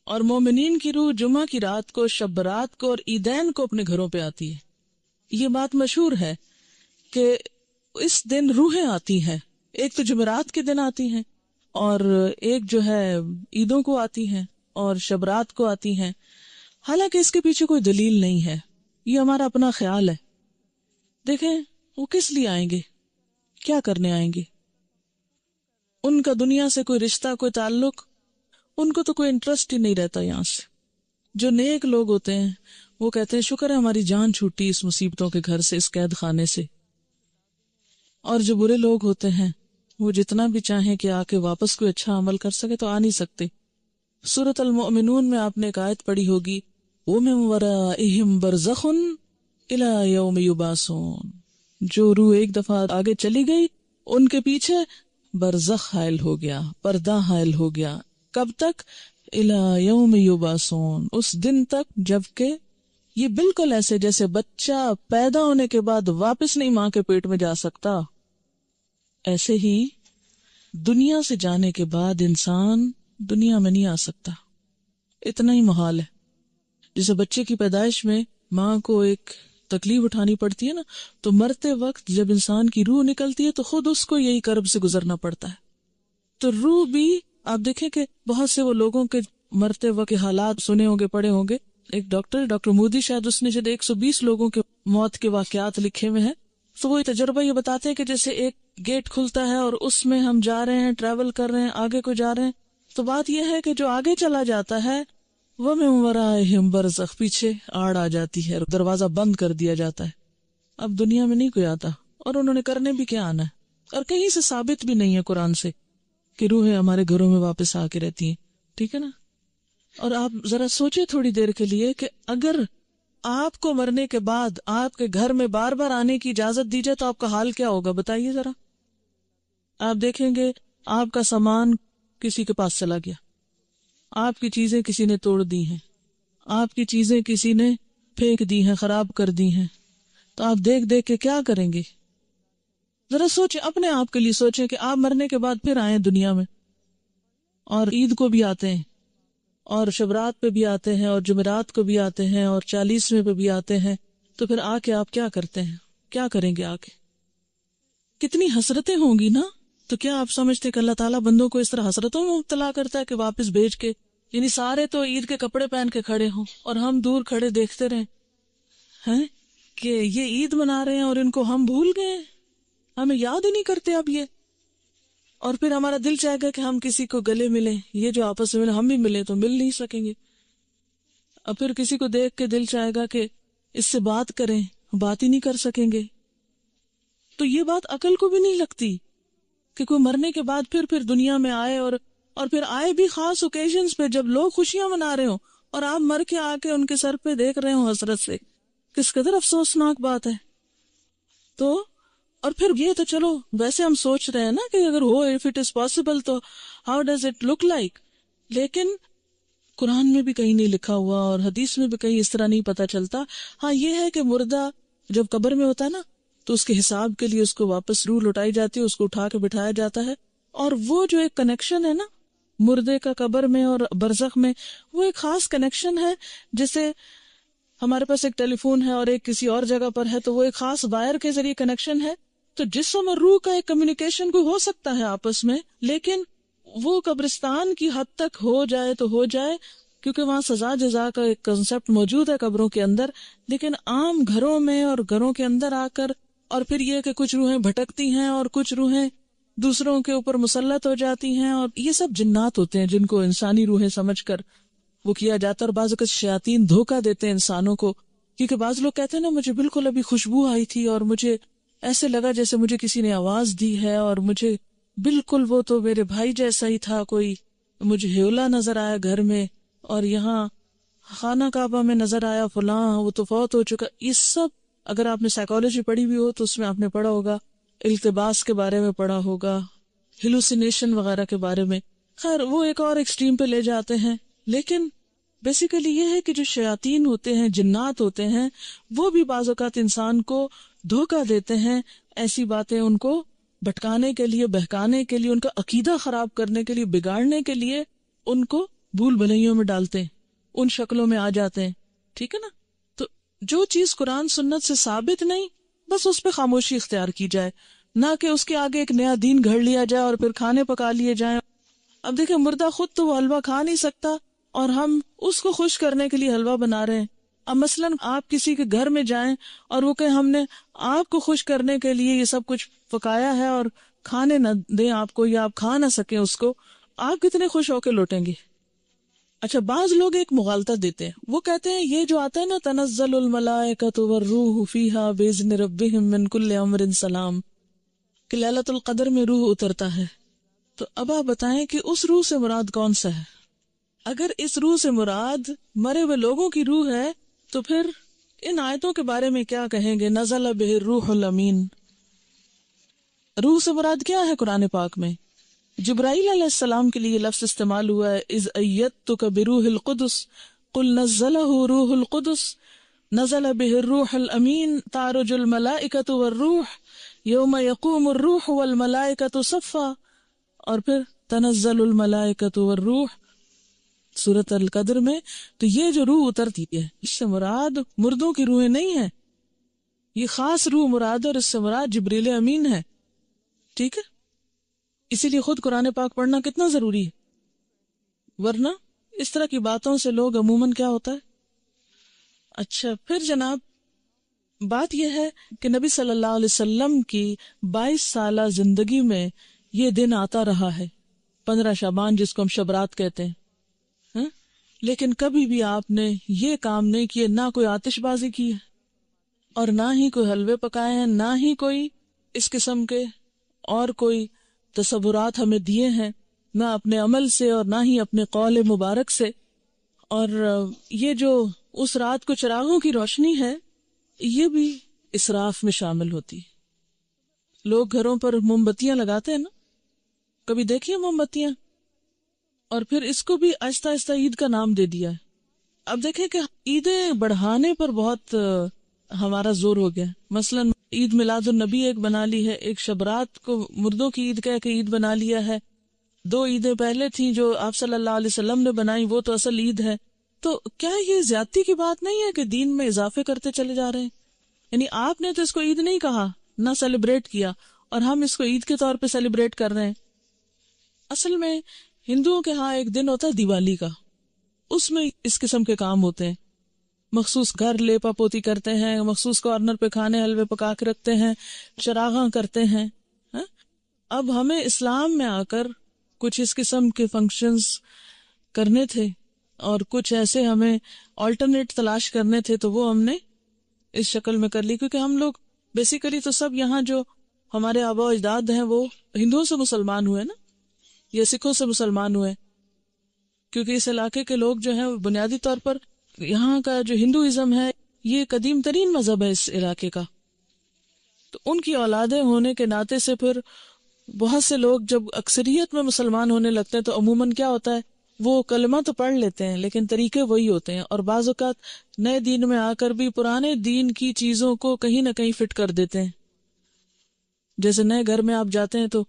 اور مومنین کی روح جمعہ کی رات کو، شب برات کو اور عیدین کو اپنے گھروں پہ آتی ہے۔ یہ بات مشہور ہے کہ اس دن روحیں آتی ہیں، ایک تو جمعرات کے دن آتی ہیں اور ایک جو ہے عیدوں کو آتی ہیں اور شبرات کو آتی ہیں، حالانکہ اس کے پیچھے کوئی دلیل نہیں ہے، یہ ہمارا اپنا خیال ہے۔ دیکھیں وہ کس لیے آئیں گے، کیا کرنے آئیں گے، ان کا دنیا سے کوئی رشتہ، کوئی تعلق، ان کو تو کوئی انٹرسٹ ہی نہیں رہتا یہاں سے۔ جو نیک لوگ ہوتے ہیں وہ کہتے ہیں شکر ہے ہماری جان چھوٹی اس مصیبتوں کے گھر سے، اس قید خانے سے، اور جو برے لوگ ہوتے ہیں وہ جتنا بھی چاہیں کہ آ کے واپس کوئی اچھا عمل کر سکے تو آ نہیں سکتے۔ سورۃ المؤمنون میں آپ نے ایک آیت پڑھی ہوگی، وَمِن وَرَائِهِمْ بَرْزَخٌ إِلَى يَوْمِ يُبْعَثُونَ، جو روح ایک دفعہ آگے چلی گئی ان کے پیچھے برزخ حائل ہو گیا، پردہ حائل ہو گیا، کب تک؟ إِلَى يَوْمِ يُبْعَثُونَ، اس دن تک جبکہ یہ بالکل ایسے جیسے بچہ پیدا ہونے کے بعد واپس نہیں ماں کے پیٹ میں جا سکتا، ایسے ہی دنیا سے جانے کے بعد انسان دنیا میں نہیں آ سکتا، اتنا ہی محال ہے۔ جیسے بچے کی پیدائش میں ماں کو ایک تکلیف اٹھانی پڑتی ہے نا، تو مرتے وقت جب انسان کی روح نکلتی ہے تو خود اس کو یہی کرب سے گزرنا پڑتا ہے۔ تو روح بھی آپ دیکھیں کہ بہت سے وہ لوگوں کے مرتے وقت کے حالات سنے ہوں گے، پڑھے ہوں گے۔ ایک ڈاکٹر مودی شاید اس نے جب 120 لوگوں کے موت کے واقعات لکھے ہوئے ہیں، تو وہ تجربہ یہ بتاتے ہیں کہ جیسے ایک گیٹ کھلتا ہے اور اس میں ہم جا رہے ہیں، ٹریول کر رہے ہیں، آگے کو جا رہے ہیں، تو بات یہ ہے کہ جو آگے چلا جاتا ہے وہ مِن وَرَائِهِمْ بَرْزَخ، پیچھے آڑ آ جاتی ہے، دروازہ بند کر دیا جاتا ہے، اب دنیا میں نہیں کوئی آتا، اور انہوں نے کرنے بھی کیا آنا ہے، اور کہیں سے ثابت بھی نہیں ہے قرآن سے کہ روحیں ہمارے گھروں میں واپس آ کے رہتی ہیں، ٹھیک ہے نا۔ اور آپ ذرا سوچیں تھوڑی دیر کے لیے کہ اگر آپ کو مرنے کے بعد آپ کے گھر میں بار بار آنے کی اجازت دی جائے تو آپ کا حال کیا ہوگا، بتائیے ذرا۔ آپ دیکھیں گے آپ کا سامان کسی کے پاس چلا گیا، آپ کی چیزیں کسی نے توڑ دی ہیں، آپ کی چیزیں کسی نے پھینک دی ہیں، خراب کر دی ہیں، تو آپ دیکھ دیکھ کے کیا کریں گے؟ ذرا سوچیں، اپنے آپ کے لیے سوچیں کہ آپ مرنے کے بعد پھر آئیں دنیا میں، اور عید کو بھی آتے ہیں اور شبرات پہ بھی آتے ہیں اور جمعرات کو بھی آتے ہیں اور 40ویں پہ بھی آتے ہیں، تو پھر آ کے آپ کیا کرتے ہیں، کیا کریں گے آ کے؟ کتنی حسرتیں ہوں گی نا۔ تو کیا آپ سمجھتے کہ اللہ تعالیٰ بندوں کو اس طرح حسرتوں میں مبتلا کرتا ہے کہ واپس بھیج کے، یعنی سارے تو عید کے کپڑے پہن کے کھڑے ہوں اور ہم دور کھڑے دیکھتے رہیں ہیں کہ یہ عید منا رہے ہیں اور ان کو ہم بھول گئے، ہمیں یاد ہی نہیں کرتے اب یہ، اور پھر ہمارا دل چاہے گا کہ ہم کسی کو گلے ملیں، یہ جو آپس میں ہم بھی ملیں تو مل نہیں سکیں گے، اور پھر کسی کو دیکھ کے دل چاہے گا کہ اس سے بات کریں، بات ہی نہیں کر سکیں گے۔ تو یہ بات عقل کو بھی نہیں لگتی کہ کوئی مرنے کے بعد پھر دنیا میں آئے، اور پھر آئے بھی خاص اوکیزنز پہ جب لوگ خوشیاں منا رہے ہوں اور آپ مر کے آ کے ان کے سر پہ دیکھ رہے ہوں حسرت سے، کس قدر افسوسناک بات ہے۔ تو اور پھر یہ تو چلو ویسے ہم سوچ رہے ہیں نا کہ اگر ہو if it is possible تو how does it look like، لیکن قرآن میں بھی کہیں نہیں لکھا ہوا اور حدیث میں بھی کہیں اس طرح نہیں پتا چلتا۔ ہاں یہ ہے کہ مردہ جب قبر میں ہوتا ہے نا تو اس کے حساب کے لیے اس کو واپس روح لوٹائی جاتی ہے، اس کو اٹھا کے بٹھایا جاتا ہے، اور وہ جو ایک کنیکشن ہے نا مردے کا قبر میں اور برزخ میں، وہ ایک خاص کنیکشن ہے، جیسے ہمارے پاس ایک ٹیلی فون ہے اور ایک کسی اور جگہ پر ہے تو وہ ایک خاص وائر کے ذریعے کنیکشن ہے، تو جسم اور روح کا ایک کمیونیکیشن کوئی ہو سکتا ہے آپس میں، لیکن وہ قبرستان کی حد تک ہو جائے تو ہو جائے، کیونکہ وہاں سزا جزا کا ایک کنسپٹ موجود ہے قبروں کے اندر، لیکن عام گھروں میں اور گھروں کے اندر آ کر، اور پھر یہ کہ کچھ روحیں بھٹکتی ہیں اور کچھ روحیں دوسروں کے اوپر مسلط ہو جاتی ہیں، اور یہ سب جنات ہوتے ہیں جن کو انسانی روحیں سمجھ کر وہ کیا جاتا ہے، اور بعض اوقات شیاطین دھوکہ دیتے ہیں انسانوں کو، کیونکہ بعض لوگ کہتے ہیں نا مجھے بالکل ابھی خوشبو آئی تھی اور مجھے ایسے لگا جیسے مجھے کسی نے آواز دی ہے، اور مجھے بالکل وہ تو میرے بھائی جیسا ہی تھا کوئی، مجھے ہیولا نظر آیا گھر میں، اور یہاں خانہ کعبہ میں نظر آیا فلاں، وہ تو فوت ہو چکا. یہ سب اگر آپ نے سائیکالوجی پڑھی ہوئی ہو تو اس میں آپ نے پڑھا ہوگا، التباس کے بارے میں پڑھا ہوگا، ہیلوسینیشن وغیرہ کے بارے میں. خیر وہ ایک اور ایکسٹریم پہ لے جاتے ہیں، لیکن بیسیکلی یہ ہے کہ جو شیاطین ہوتے ہیں، جنات ہوتے ہیں، وہ بھی بعض اوقات انسان کو دھوکہ دیتے ہیں، ایسی باتیں ان کو بھٹکانے کے لیے، بہکانے کے لیے، ان کا عقیدہ خراب کرنے کے لیے، بگاڑنے کے لیے ان کو بھول بھلائیوں میں ڈالتے ہیں، ان شکلوں میں آ جاتے ہیں. ٹھیک ہے نا؟ تو جو چیز قرآن سنت سے ثابت نہیں، بس اس پہ خاموشی اختیار کی جائے، نہ کہ اس کے آگے ایک نیا دین گھڑ لیا جائے اور پھر کھانے پکا لیے جائیں. اب دیکھیں، مردہ خود تو وہ حلوہ کھا نہیں سکتا اور ہم اس کو خوش کرنے کے لیے حلوہ بنا رہے ہیں. اب مثلاً آپ کسی کے گھر میں جائیں اور وہ کہیں ہم نے آپ کو خوش کرنے کے لیے یہ سب کچھ پکایا ہے اور کھانے نہ دیں آپ کو، یا آپ کھا نہ سکیں اس کو، آپ کتنے خوش ہو کے لوٹیں گے؟ اچھا، بعض لوگ ایک مغالطہ دیتے ہیں، وہ کہتے ہیں یہ جو آتا ہے نا تنزل الملائکۃ والروح فیہا باذن ربہم من کل امر سلام، کہ لیلۃ القدر میں روح اترتا ہے. تو اب آپ بتائیں کہ اس روح سے مراد کون سا ہے؟ اگر اس روح سے مراد مرے ہوئے لوگوں کی روح ہے تو پھر ان آیتوں کے بارے میں کیا کہیں گے؟ نزل بہ الروح الامین، روح سے مراد کیا ہے قرآن پاک میں؟ جبرائیل علیہ السلام کے لیے یہ لفظ استعمال ہوا ہے، اذ ایدتک بروح القدس قل نزلہ روح القدس نزل بہ الروح الامین تعرج الملائکۃ والروح یوم یقوم الروح والملائکۃ صفا، اور پھر تنزل الملائکۃ والروح سورۃ القدر میں. تو یہ جو روح اترتی ہے اس سے مراد مردوں کی روحیں نہیں ہیں، یہ خاص روح مراد ہے، اور اس سے مراد جبریل امین ہے. ٹھیک ہے، اسی لیے خود قرآن پاک پڑھنا کتنا ضروری ہے، ورنہ اس طرح کی باتوں سے لوگ عموماً کیا ہوتا ہے. اچھا پھر جناب بات یہ ہے کہ نبی صلی اللہ علیہ وسلم کی 22 سالہ زندگی میں یہ دن آتا رہا ہے، 15 شعبان جس کو ہم شبرات کہتے ہیں، ہاں؟ لیکن کبھی بھی آپ نے یہ کام نہیں کیے، نہ کوئی آتش بازی کی ہے اور نہ ہی کوئی حلوے پکائے ہیں، نہ ہی کوئی اس قسم کے اور کوئی تصورات ہمیں دیے ہیں، نہ اپنے عمل سے اور نہ ہی اپنے قول مبارک سے. اور یہ جو اس رات کو چراغوں کی روشنی ہے یہ بھی اسراف میں شامل ہوتی ہے. لوگ گھروں پر موم بتیاں لگاتے ہیں نا، کبھی دیکھیے موم بتیاں، اور پھر اس کو بھی آہستہ آہستہ عید کا نام دے دیا ہے. اب دیکھیں کہ عیدیں بڑھانے پر بہت ہمارا زور ہو گیا. مثلا عید میلاد النبی ایک بنا لی ہے، ایک شبرات کو مردوں کی عید کہہ کے عید بنا لیا ہے. 2 عیدیں پہلے تھیں جو آپ صلی اللہ علیہ وسلم نے بنائی، وہ تو اصل عید ہے. تو کیا یہ زیادتی کی بات نہیں ہے کہ دین میں اضافے کرتے چلے جا رہے ہیں؟ یعنی آپ نے تو اس کو عید نہیں کہا، نہ سیلیبریٹ کیا، اور ہم اس کو عید کے طور پہ سیلیبریٹ کر رہے ہیں. اصل میں ہندوؤں کے ہاں ایک دن ہوتا ہے دیوالی کا، اس میں اس قسم کے کام ہوتے ہیں، مخصوص گھر لیپا پوتی کرتے ہیں، مخصوص کارنر پہ کھانے حلوے پکا کے رکھتے ہیں، چراغاں کرتے ہیں. اب ہمیں اسلام میں آ کر کچھ اس قسم کے فنکشنز کرنے تھے اور کچھ ایسے ہمیں آلٹرنیٹ تلاش کرنے تھے، تو وہ ہم نے اس شکل میں کر لی، کیونکہ ہم لوگ بیسیکلی تو سب یہاں جو ہمارے آبا و اجداد ہیں وہ ہندوؤں سے مسلمان ہوئے نا، یا سکھوں سے مسلمان ہوئے، کیونکہ اس علاقے کے لوگ جو ہیں بنیادی طور پر یہاں کا جو ہندوازم ہے یہ قدیم ترین مذہب ہے اس علاقے کا. تو ان کی اولادیں ہونے کے ناطے سے پھر بہت سے لوگ جب اکثریت میں مسلمان ہونے لگتے ہیں تو عموماً کیا ہوتا ہے، وہ کلمہ تو پڑھ لیتے ہیں لیکن طریقے وہی ہوتے ہیں، اور بعض اوقات نئے دین میں آ کر بھی پرانے دین کی چیزوں کو کہیں نہ کہیں فٹ کر دیتے ہیں. جیسے نئے گھر میں آپ جاتے ہیں تو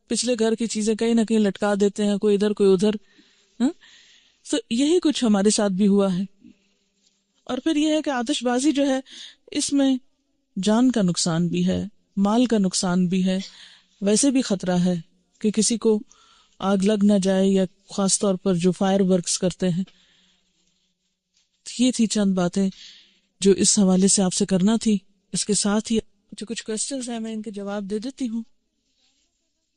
پچھلے گھر کی چیزیں کہیں نہ کہیں لٹکا دیتے ہیں، کوئی ادھر کوئی ادھر. تو یہی کچھ ہمارے ساتھ بھی ہوا ہے. اور پھر یہ ہے کہ آتش بازی جو ہے اس میں جان کا نقصان بھی ہے، مال کا نقصان بھی ہے، ویسے بھی خطرہ ہے کہ کسی کو آگ لگ نہ جائے، یا خاص طور پر جو فائر ورکس کرتے ہیں. یہ تھی چند باتیں جو اس حوالے سے آپ سے کرنا تھی. اس کے ساتھ ہی جو کچھ کوسچنز ہیں میں ان کے جواب دے دیتی ہوں.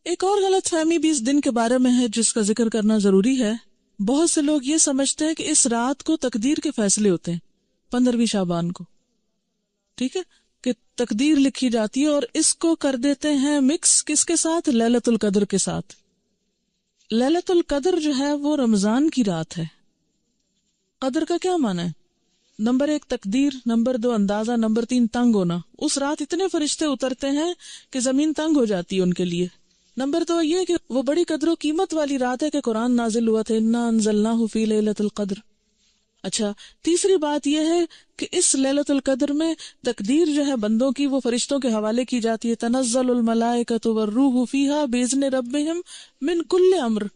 ایک اور غلط فہمی بھی اس دن کے بارے میں ہے جس کا ذکر کرنا ضروری ہے. بہت سے لوگ یہ سمجھتے ہیں کہ اس رات کو تقدیر کے فیصلے ہوتے ہیں، 15ویں شعبان کو، ٹھیک ہے، کہ تقدیر لکھی جاتی ہے، اور اس کو کر دیتے ہیں مکس کس کے ساتھ؟ لیلۃ القدر کے ساتھ. لیلۃ القدر جو ہے وہ رمضان کی رات ہے. قدر کا کیا معنی ہے؟ نمبر 1 تقدیر، نمبر 2 اندازہ، نمبر 3 تنگ ہونا. اس رات اتنے فرشتے اترتے ہیں کہ زمین تنگ ہو جاتی ہے ان کے لیے. نمبر 2 یہ کہ وہ بڑی قدر و قیمت والی رات ہے کہ قرآن نازل ہوا تھا، انا انزلناہ فی لیلۃ القدر. اچھا، تیسری بات یہ ہے کہ اس لیلۃ القدر میں تقدیر جو ہے بندوں کی وہ فرشتوں کے حوالے کی جاتی ہے. تنزل الملائکۃ والروح فیہا باذن ربہم من کل امر.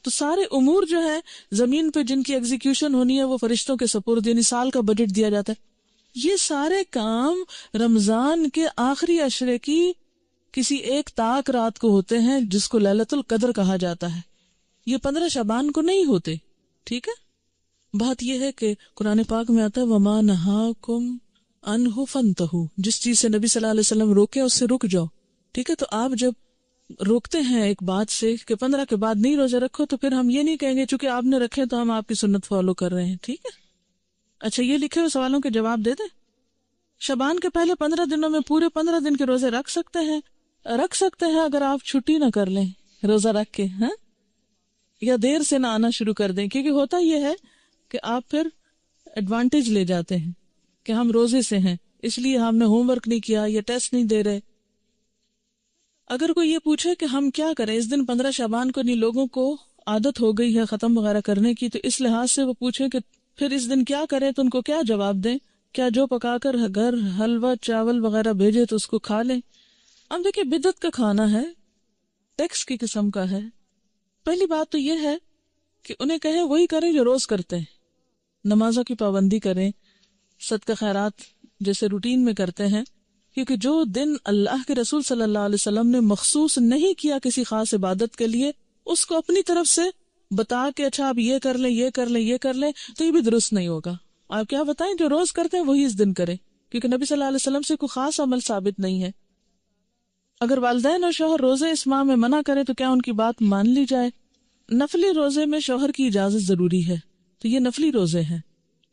تو سارے امور جو ہے زمین پہ جن کی ایگزیکیوشن ہونی ہے وہ فرشتوں کے سپرد، یعنی سال کا بجٹ دیا جاتا ہے. یہ سارے کام رمضان کے آخری عشرے کی کسی ایک طاق رات کو ہوتے ہیں جس کو لیلۃ القدر کہا جاتا ہے. یہ 15 شعبان کو نہیں ہوتے. ٹھیک ہے. بات یہ ہے کہ قرآن پاک میں آتا ہے وَمَا نَهَاكُمْ عَنْهُ فَانْتَهُوا. جس چیز سے نبی صلی اللہ علیہ وسلم روکے اس سے رک جاؤ. ٹھیک ہے. تو آپ جب روکتے ہیں ایک بات سے کہ 15 کے بعد نہیں روزے رکھو، تو پھر ہم یہ نہیں کہیں گے چونکہ آپ نے رکھے تو ہم آپ کی سنت فالو کر رہے ہیں. ٹھیک ہے. اچھا، یہ لکھے ہوئے سوالوں کے جواب دے دیں. شعبان کے پہلے 15 دنوں میں پورے 15 دن کے روزے رکھ سکتے ہیں اگر آپ چھٹی نہ کر لیں روزہ رکھ کے، ہاں، یا دیر سے نہ آنا شروع کر دیں. کیونکہ ہوتا یہ ہے کہ آپ پھر ایڈوانٹیج لے جاتے ہیں کہ ہم روزے سے ہیں اس لیے ہم نے ہوم ورک نہیں کیا یا ٹیسٹ نہیں دے رہے. اگر کوئی یہ پوچھے کہ ہم کیا کریں اس دن 15 شعبان کو، نہیں لوگوں کو عادت ہو گئی ہے ختم وغیرہ کرنے کی، تو اس لحاظ سے وہ پوچھے کہ پھر اس دن کیا کریں، تو ان کو کیا جواب دیں؟ کیا جو پکا کر گھر حلوہ چاول وغیرہ بھیجے تو اس کو کھا لیں؟ اب دیکھیں بدعت کا کھانا ہے، ٹیکس کی قسم کا ہے. پہلی بات تو یہ ہے کہ انہیں کہیں وہی کریں جو روز کرتے ہیں، نمازوں کی پابندی کریں، صدقہ خیرات جیسے روٹین میں کرتے ہیں. کیونکہ جو دن اللہ کے رسول صلی اللہ علیہ وسلم نے مخصوص نہیں کیا کسی خاص عبادت کے لیے، اس کو اپنی طرف سے بتا کے اچھا آپ یہ کر لیں یہ کر لیں یہ کر لیں، تو یہ بھی درست نہیں ہوگا. آپ کیا بتائیں جو روز کرتے ہیں وہی اس دن کریں، کیونکہ نبی صلی اللہ علیہ وسلم سے کوئی خاص عمل ثابت نہیں ہے. اگر والدین اور شوہر روزے اس ماہ میں منع کریں تو کیا ان کی بات مان لی جائے؟ نفلی روزے میں شوہر کی اجازت ضروری ہے، تو یہ نفلی روزے ہیں.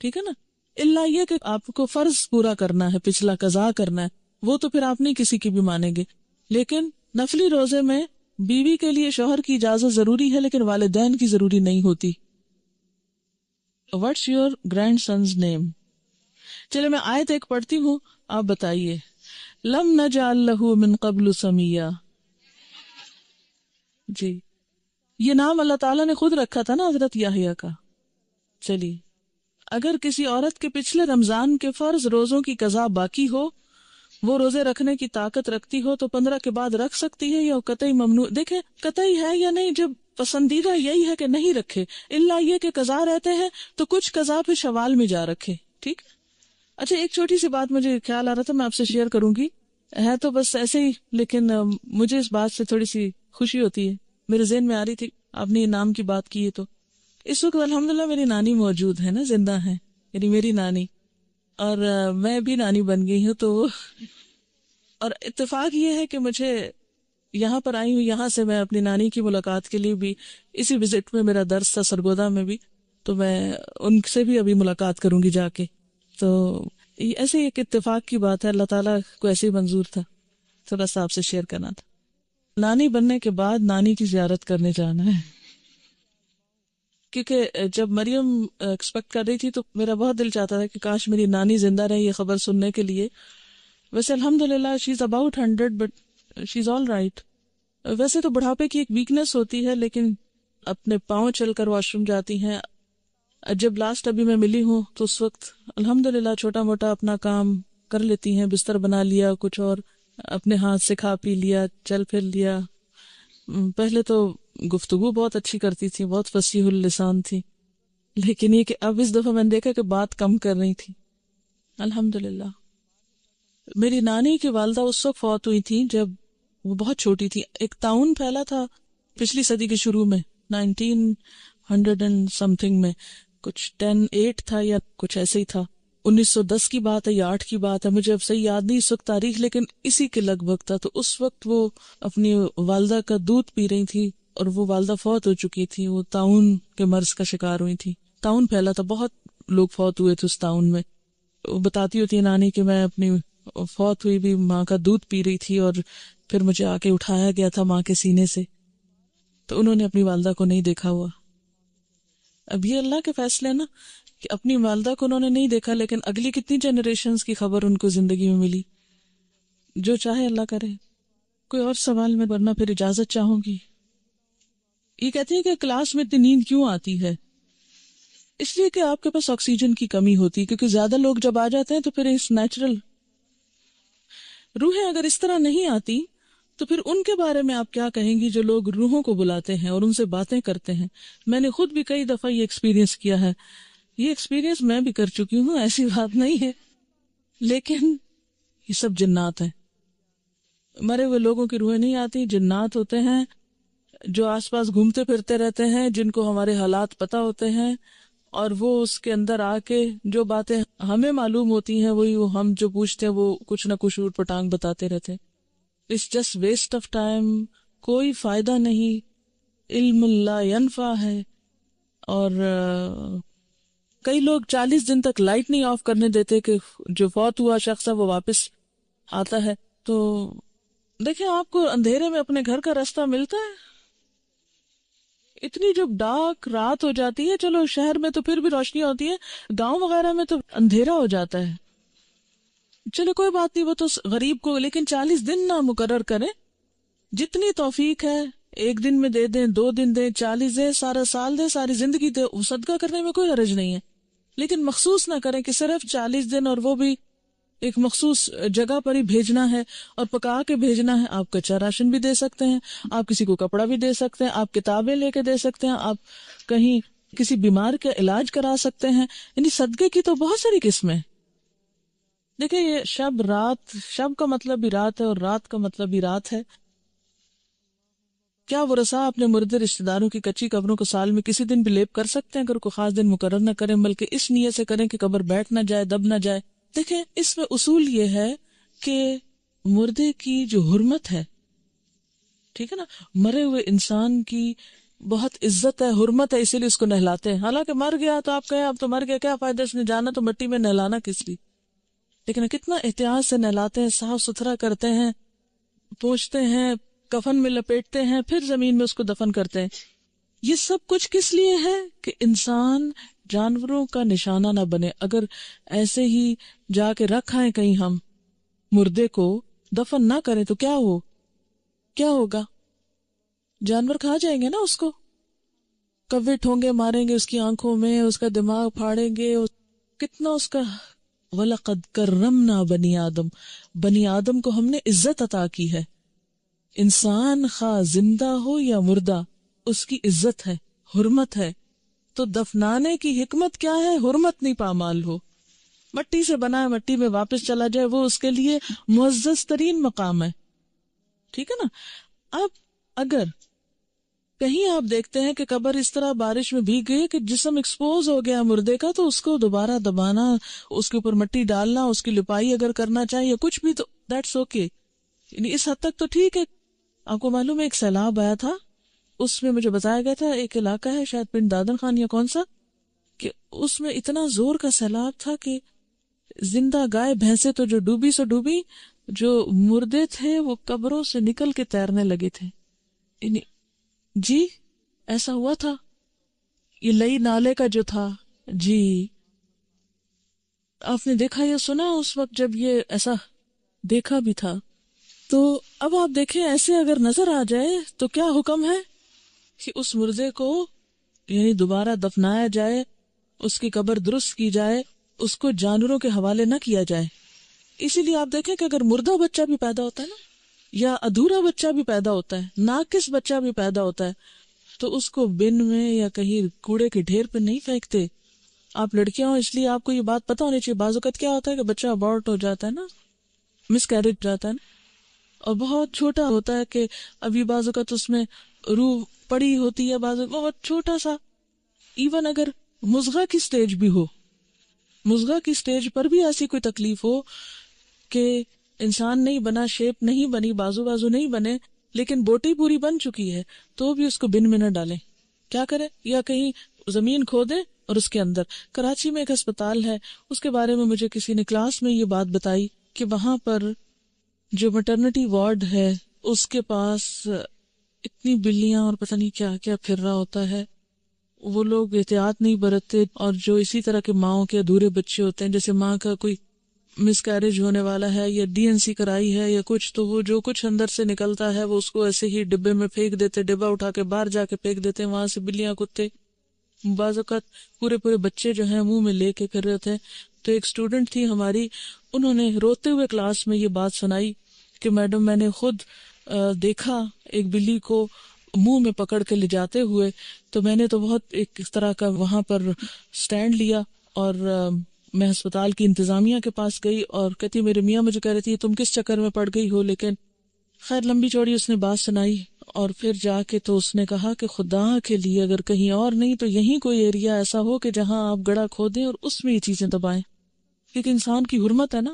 ٹھیک ہے نا. اللہ یہ کہ آپ کو فرض پورا کرنا ہے، پچھلا قضا کرنا ہے، وہ تو پھر آپ نہیں کسی کی بھی مانیں گے. لیکن نفلی روزے میں بیوی کے لیے شوہر کی اجازت ضروری ہے لیکن والدین کی ضروری نہیں ہوتی. What's your grandson's name؟ چلے میں آیت ایک پڑھتی ہوں، آپ بتائیے. لم نجعل له من قبل سمیا. جی، یہ نام اللہ تعالیٰ نے خود رکھا تھا نا حضرت یحییٰ کا. چلیے، اگر کسی عورت کے پچھلے رمضان کے فرض روزوں کی قضا باقی ہو، وہ روزے رکھنے کی طاقت رکھتی ہو، تو 15 کے بعد رکھ سکتی ہے یا قطعی ممنوع؟ دیکھیں قطعی ہے یا نہیں، جب پسندیدہ یہی ہے کہ نہیں رکھے، الا یہ کہ قضا رہتے ہیں تو کچھ قضا پھر شوال میں جا رکھے. ٹھیک. اچھا، ایک چھوٹی سی بات مجھے خیال آ رہا تھا، میں آپ سے شیئر کروں گی، ہے تو بس ایسے ہی، لیکن مجھے اس بات سے تھوڑی سی خوشی ہوتی ہے، میرے ذہن میں آ رہی تھی. آپ نے انعام کی بات کی ہے تو اس وقت الحمدللہ میری نانی موجود ہے نا، زندہ ہے، یعنی میری نانی، اور میں بھی نانی بن گئی ہوں. تو اور اتفاق یہ ہے کہ مجھے یہاں پر آئی ہوں، یہاں سے میں اپنی نانی کی ملاقات کے لیے بھی، اسی وزٹ میں میرا درس تھا سرگودا میں بھی، تو میں ان سے بھی ابھی ملاقات کروں گی جا کے. تو ایسے ایک اتفاق کی بات ہے، اللہ تعالیٰ کو ایسے ہی منظور تھا، تھوڑا سا آپ سے شیئر کرنا تھا. نانی بننے کے بعد نانی کی زیارت کرنے جانا ہے، کیونکہ جب مریم ایکسپیکٹ کر رہی تھی تو میرا بہت دل چاہتا تھا کہ کاش میری نانی زندہ رہے یہ خبر سننے کے لیے. ویسے الحمدللہ she is about 100 but she is all right. ویسے تو بڑھاپے کی ایک ویکنس ہوتی ہے، لیکن اپنے پاؤں چل کر واش روم جاتی ہیں. جب لاسٹ ابھی میں ملی ہوں تو اس وقت الحمدللہ چھوٹا موٹا اپنا کام کر لیتی ہیں، بستر بنا لیا، کچھ اور اپنے ہاتھ سے کھا پی لیا، چل پھر لیا. پہلے تو گفتگو بہت اچھی کرتی تھی، بہت فصیح اللسان تھی، لیکن یہ کہ اب اس دفعہ میں نے دیکھا کہ بات کم کر رہی تھی. الحمدللہ. میری نانی کی والدہ اس وقت فوت ہوئی تھی جب وہ بہت چھوٹی تھی. ایک طاعون پھیلا تھا پچھلی صدی کے شروع میں، 1900 اینڈ سمتھنگ میں، کچھ 10-8 تھا یا کچھ ایسے ہی تھا. 1910 کی بات ہے یا 8 کی بات ہے، مجھے اب صحیح یاد نہیں اس وقت تاریخ، لیکن اسی کے لگ بھگ تھا. تو اس وقت وہ اپنی والدہ کا دودھ پی رہی تھی اور وہ والدہ فوت ہو چکی تھی، وہ طاعون کے مرض کا شکار ہوئی تھی. طاعون پھیلا تھا، بہت لوگ فوت ہوئے تھے اس طاعون میں. وہ بتاتی ہوتی ہے نانی کہ میں اپنی فوت ہوئی بھی ماں کا دودھ پی رہی تھی اور پھر مجھے آ کے اٹھایا گیا تھا ماں کے سینے سے. تو انہوں نے اپنی والدہ کو نہیں دیکھا ہوا. اب یہ اللہ کے فیصلے نا کہ اپنی والدہ کو انہوں نے نہیں دیکھا، لیکن اگلی کتنی جنریشنز کی خبر ان کو زندگی میں ملی. جو چاہے اللہ کرے. کوئی اور سوال میں ورنہ پھر اجازت چاہوں گی. یہ کہتے ہیں کہ کلاس میں اتنی نیند کیوں آتی ہے؟ اس لیے کہ آپ کے پاس آکسیجن کی کمی ہوتی ہے، کیونکہ زیادہ لوگ جب آ جاتے ہیں تو پھر اس نیچرل. روحیں اگر اس طرح نہیں آتی تو پھر ان کے بارے میں آپ کیا کہیں گی جو لوگ روحوں کو بلاتے ہیں اور ان سے باتیں کرتے ہیں؟ میں نے خود بھی کئی دفعہ یہ ایکسپیرینس کیا ہے. یہ ایکسپیرینس میں بھی کر چکی ہوں، ایسی بات نہیں ہے، لیکن یہ سب جنات ہیں. مرے ہوئے لوگوں کی روحیں نہیں آتی، جنات ہوتے ہیں جو آس پاس گھومتے پھرتے رہتے ہیں، جن کو ہمارے حالات پتہ ہوتے ہیں، اور وہ اس کے اندر آ کے جو باتیں ہمیں معلوم ہوتی ہیں وہی وہ ہم جو پوچھتے ہیں وہ کچھ نہ کچھ اوٹ پٹانگ بتاتے رہتے ہیں. It's just waste of time, کوئی فائدہ نہیں. علم لا ینفع ہے. اور کئی لوگ 40 دن تک لائٹ نہیں آف کرنے دیتے کہ جو فوت ہوا شخص ہے وہ واپس آتا ہے. تو دیکھیں آپ کو اندھیرے میں اپنے گھر کا راستہ ملتا ہے. اتنی جب ڈارک رات ہو جاتی ہے، چلو شہر میں تو پھر بھی روشنی ہوتی ہے، گاؤں وغیرہ میں تو اندھیرا ہو جاتا ہے. چلو کوئی بات نہیں، وہ تو غریب کو، لیکن 40 دن نہ مقرر کریں. جتنی توفیق ہے 1 دن میں دے دیں، 2 دن دیں، 40 دیں، سارا سال دیں، ساری زندگی دیں، صدقہ کرنے میں کوئی حرج نہیں ہے. لیکن مخصوص نہ کریں کہ صرف 40 دن اور وہ بھی ایک مخصوص جگہ پر ہی بھیجنا ہے اور پکا کے بھیجنا ہے. آپ کچا راشن بھی دے سکتے ہیں، آپ کسی کو کپڑا بھی دے سکتے ہیں، آپ کتابیں لے کے دے سکتے ہیں، آپ کہیں کسی بیمار کا علاج کرا سکتے ہیں. یعنی صدقے کی تو بہت ساری قسمیں. دیکھیں یہ شب رات، شب کا مطلب بھی رات ہے اور رات کا مطلب بھی رات ہے. کیا ورثاء اپنے مردے رشتہ داروں کی کچی قبروں کو سال میں کسی دن بھی لیپ کر سکتے ہیں اگر کوئی خاص دن مقرر نہ کریں، بلکہ اس نیت سے کریں کہ قبر بیٹھ نہ جائے، دب نہ جائے؟ دیکھیں اس میں اصول یہ ہے کہ مردے کی جو حرمت ہے، ٹھیک ہے نا، مرے ہوئے انسان کی بہت عزت ہے، حرمت ہے، اسی لیے اس کو نہلاتے ہیں. حالانکہ مر گیا تو آپ کہیں اب تو مر گیا، کیا فائدہ اس نے جانا تو مٹی میں، نہلانا کس لیے؟ لیکن کتنا احتیاط سے نہلاتے ہیں، صاف ستھرا کرتے ہیں، پوچھتے ہیں، کفن میں لپیٹتے ہیں، پھر زمین میں اس کو دفن کرتے ہیں. یہ سب کچھ کس لیے ہے؟ کہ انسان جانوروں کا نشانہ نہ بنے. اگر ایسے ہی جا کے رکھ آئیں کہیں ہم مردے کو، دفن نہ کریں تو کیا ہوگا؟ جانور کھا جائیں گے نا اس کو، کوے ٹھونگے ماریں گے اس کی آنکھوں میں، اس کا دماغ پھاڑیں گے، کتنا اس کا. وَلَقَدْ كَرَّمْنَا بَنِي آدم، بنی آدم کو ہم نے عزت عطا کی ہے. انسان خواہ زندہ ہو یا مردہ اس کی عزت ہے، حرمت ہے. تو دفنانے کی حکمت کیا ہے؟ حرمت نہیں پامال ہو. مٹی سے بنا ہے، مٹی میں واپس چلا جائے، وہ اس کے لیے معزز ترین مقام ہے. ٹھیک ہے نا. اب اگر کہیں آپ دیکھتے ہیں کہ قبر اس طرح بارش میں بھیگ گئی کہ جسم ایکسپوز ہو گیا مردے کا، تو اس کو دوبارہ دبانا، اس کے اوپر مٹی ڈالنا، اس کی لپائی اگر کرنا چاہیے کچھ بھی، تو دیٹس اوکے. یعنی اس حد تک تو ٹھیک ہے. آپ کو معلوم ہے ایک سیلاب آیا تھا، اس میں مجھے بتایا گیا تھا ایک علاقہ ہے شاید پنڈ دادن خان یا کون سا، کہ اس میں اتنا زور کا سیلاب تھا کہ زندہ گائے بھینسیں تو جو ڈوبی سو ڈوبی، جو مردے تھے وہ قبروں سے نکل کے تیرنے لگے تھے. یعنی جی ایسا ہوا تھا. یہ لئی نالے کا جو تھا، جی آپ نے دیکھا یا سنا اس وقت جب یہ ایسا دیکھا بھی تھا. تو اب آپ دیکھیں ایسے اگر نظر آ جائے تو کیا حکم ہے کہ اس مردے کو یعنی دوبارہ دفنایا جائے، اس کی قبر درست کی جائے، اس کو جانوروں کے حوالے نہ کیا جائے. اسی لیے آپ دیکھیں کہ اگر مردہ بچہ بھی پیدا ہوتا ہے نا، یا ادھورا بچہ بھی پیدا ہوتا ہے، ناقص بچہ بھی پیدا ہوتا ہے، تو اس کو بن میں یا کہیں کوڑے کے ڈھیر پہ نہیں پھینکتے. آپ لڑکیاں ہو اس لیے آپ کو یہ بات پتہ ہونی چاہیے. بعض اوقات کیا ہوتا ہے کہ بچہ ابورٹ ہو جاتا ہے نا، مس کیریج جاتا ہے نا، اور بہت چھوٹا ہوتا ہے کہ ابھی بعض اوقات اس میں روح پڑی ہوتی ہے، بعض بہت چھوٹا سا. ایون اگر مضغہ کی سٹیج بھی ہو، مضغہ کی سٹیج پر بھی ایسی کوئی تکلیف ہو کہ انسان نہیں بنا، شیپ نہیں بنی، بازو نہیں بنے، لیکن بوٹی پوری بن چکی ہے، تو بھی اس کو بن میں نہ ڈالیں. کیا کریں؟ یا کہیں زمین کھودیں اور اس کے اندر. کراچی میں ایک ہسپتال ہے، اس کے بارے میں مجھے کسی نے کلاس میں یہ بات بتائی کہ وہاں پر جو میٹرنٹی وارڈ ہے اس کے پاس اتنی بلیاں اور پتہ نہیں کیا کیا پھر رہا ہوتا ہے. وہ لوگ احتیاط نہیں برتتے، اور جو اسی طرح کے ماؤں کے ادھورے بچے ہوتے ہیں، جیسے ماں کا کوئی مس کیریج ہونے والا ہے یا ڈی این سی کرائی ہے یا کچھ، تو وہ جو کچھ اندر سے نکلتا ہے وہ اس کو ایسے ہی ڈبے میں پھینک دیتے، ڈبہ اٹھا کے باہر جا کے پھینک دیتے ہیں، وہاں سے بلیاں کتے بعض اوقات پورے پورے بچے جو ہیں منہ میں لے کے پھر رہے تھے. تو ایک اسٹوڈنٹ تھی ہماری، انہوں نے روتے ہوئے کلاس میں یہ بات سنائی کہ میڈم میں نے خود دیکھا ایک بلی کو منہ میں پکڑ کے لے جاتے ہوئے، تو میں نے تو بہت ایک اس طرح کا وہاں پر سٹینڈ لیا، اور میں ہسپتال کی انتظامیہ کے پاس گئی، اور کہتی میرے میاں مجھے کہہ رہی تھی تم کس چکر میں پڑ گئی ہو، لیکن خیر لمبی چوڑی اس نے بات سنائی. اور پھر جا کے تو اس نے کہا کہ خدا کے لیے اگر کہیں اور نہیں تو یہیں کوئی ایریا ایسا ہو کہ جہاں آپ گڑھا کھودیں اور اس میں یہ چیزیں دبائیں، کیونکہ انسان کی حرمت ہے نا.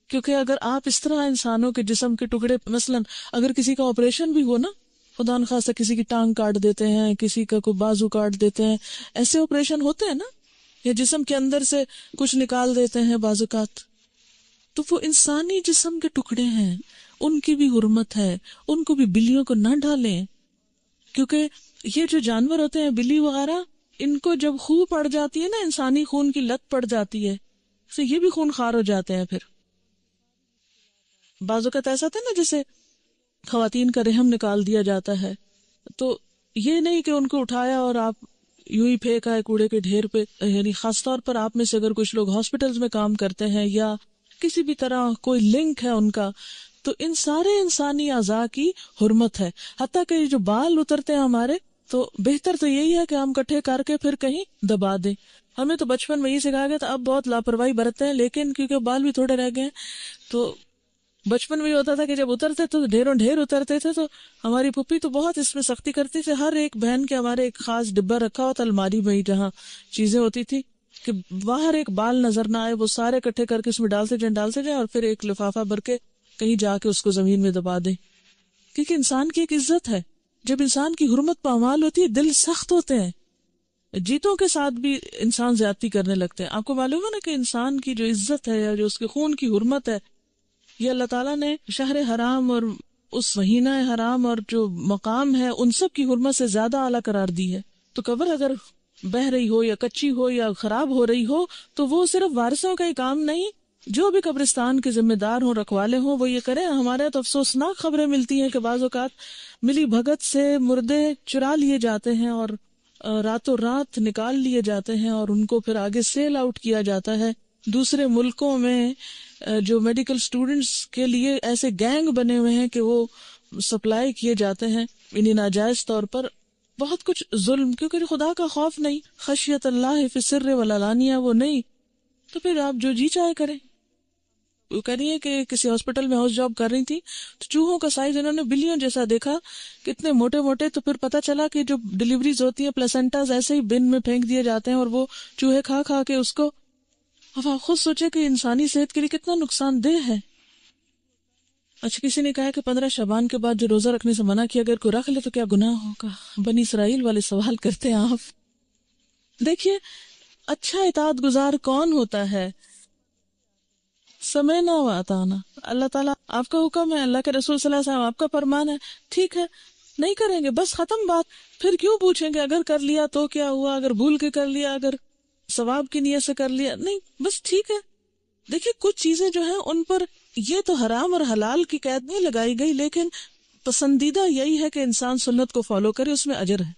کیونکہ اگر آپ اس طرح انسانوں کے جسم کے ٹکڑے، مثلا اگر کسی کا آپریشن بھی ہو نا، خدا نخواستہ کسی کی ٹانگ کاٹ دیتے ہیں، کسی کا کوئی بازو کاٹ دیتے ہیں، ایسے آپریشن ہوتے ہیں نا، یا جسم کے اندر سے کچھ نکال دیتے ہیں بعض اوقات، تو وہ انسانی جسم کے ٹکڑے ہیں، ان کی بھی حرمت ہے، ان کو بھی بلیوں کو نہ ڈالیں. کیونکہ یہ جو جانور ہوتے ہیں بلی وغیرہ، ان کو جب خون پڑ جاتی ہے نا، انسانی خون کی لت پڑ جاتی ہے، تو یہ بھی خون خوار ہو جاتے ہیں. پھر بعض اوقات ایسا تھا نا جیسے خواتین کا رحم نکال دیا جاتا ہے، تو یہ نہیں کہ ان کو اٹھایا اور آپ یوں ہی پھینکا ہے کوڑے کے ڈھیر پہ. یعنی خاص طور پر آپ میں سے اگر کچھ لوگ ہاسپٹلز میں کام کرتے ہیں یا کسی بھی طرح کوئی لنک ہے ان کا، تو ان سارے انسانی اعضاء کی حرمت ہے. حتیٰ کہ جو بال اترتے ہیں ہمارے، تو بہتر تو یہی ہے کہ ہم کٹھے کر کے پھر کہیں دبا دیں. ہمیں تو بچپن میں یہ سکھایا گیا تھا، اب بہت لاپرواہی برتتے ہیں، لیکن کیونکہ بال بھی تھوڑے رہ گئے ہیں، تو بچپن میں یہ ہوتا تھا کہ جب اترتے تو ڈھیروں ڈھیر اترتے تھے، تو ہماری پھپھی تو بہت اس میں سختی کرتی تھی. ہر ایک بہن کے ہمارے ایک خاص ڈبہ رکھا ہوا تھا الماری میں ہی، جہاں چیزیں ہوتی تھی کہ باہر ایک بال نظر نہ آئے، وہ سارے اکٹھے کر کے اس میں ڈالتے جائیں اور پھر ایک لفافہ بھر کے کہیں جا کے اس کو زمین میں دبا دیں. کیونکہ انسان کی ایک عزت ہے. جب انسان کی حرمت پامال ہوتی ہے دل سخت ہوتے ہیں. جیتوں کے ساتھ بھی انسان زیادتی کرنے لگتے ہیں. آپ کو معلوم ہے نا کہ انسان کی جو عزت ہے یا جو اس کے خون کی حرمت ہے، یہ اللہ تعالیٰ نے شہر حرام اور اس مہینہ حرام اور جو مقام ہے ان سب کی حرمت سے زیادہ اعلیٰ قرار دی ہے. تو قبر اگر بہہ رہی ہو یا کچی ہو یا خراب ہو رہی ہو تو وہ صرف وارثوں کا ہی کام نہیں، جو بھی قبرستان کے ذمہ دار ہوں، رکھوالے ہوں، وہ یہ کریں. ہمارے تو افسوسناک خبریں ملتی ہیں کہ بعض اوقات ملی بھگت سے مردے چرا لیے جاتے ہیں اور راتوں رات نکال لیے جاتے ہیں، اور ان کو پھر آگے سیل آؤٹ کیا جاتا ہے. دوسرے ملکوں میں جو میڈیکل سٹوڈنٹس کے لیے ایسے گینگ بنے ہوئے ہیں کہ وہ سپلائی کیے جاتے ہیں انہیں ناجائز طور پر. بہت کچھ ظلم، کیونکہ خدا کا خوف نہیں، خشیت اللہ فی السر والعلانیہ وہ نہیں، تو پھر آپ جو جی چاہے کریں. وہ کہہ رہی ہے کہ کسی ہاسپٹل میں ہاؤس جاب کر رہی تھی، تو چوہوں کا سائز انہوں نے بلیوں جیسا دیکھا، کتنے موٹے موٹے. تو پھر پتا چلا کہ جو ڈیلیوریز ہوتی ہیں پلیسنٹاز ایسے ہی بن میں پھینک دیے جاتے ہیں، اور وہ چوہے کھا کھا کے اس کو. اب آپ خود سوچے کہ انسانی صحت کے لیے کتنا نقصان دہ ہے. اچھا، کسی نے کہا کہ 15 شعبان کے بعد جو روزہ رکھنے سے منع کیا، اگر کوئی رکھ لے تو کیا گناہ ہوگا؟ بنی اسرائیل والے سوال کرتے ہیں. آپ دیکھیے اچھا اطاعت گزار کون ہوتا ہے؟ سمعنا و اطعنا. اللہ تعالیٰ آپ کا حکم ہے، اللہ کے رسول صلی اللہ علیہ وسلم آپ کا فرمان ہے، ٹھیک ہے نہیں کریں گے بس ختم بات. پھر کیوں پوچھیں گے اگر کر لیا تو کیا ہوا، اگر بھول کے کر لیا، اگر ثواب کی نیت سے کر لیا، نہیں بس ٹھیک ہے. دیکھیے کچھ چیزیں جو ہیں ان پر یہ تو حرام اور حلال کی قید نہیں لگائی گئی، لیکن پسندیدہ یہی ہے کہ انسان سنت کو فالو کرے، اس میں اجر ہے،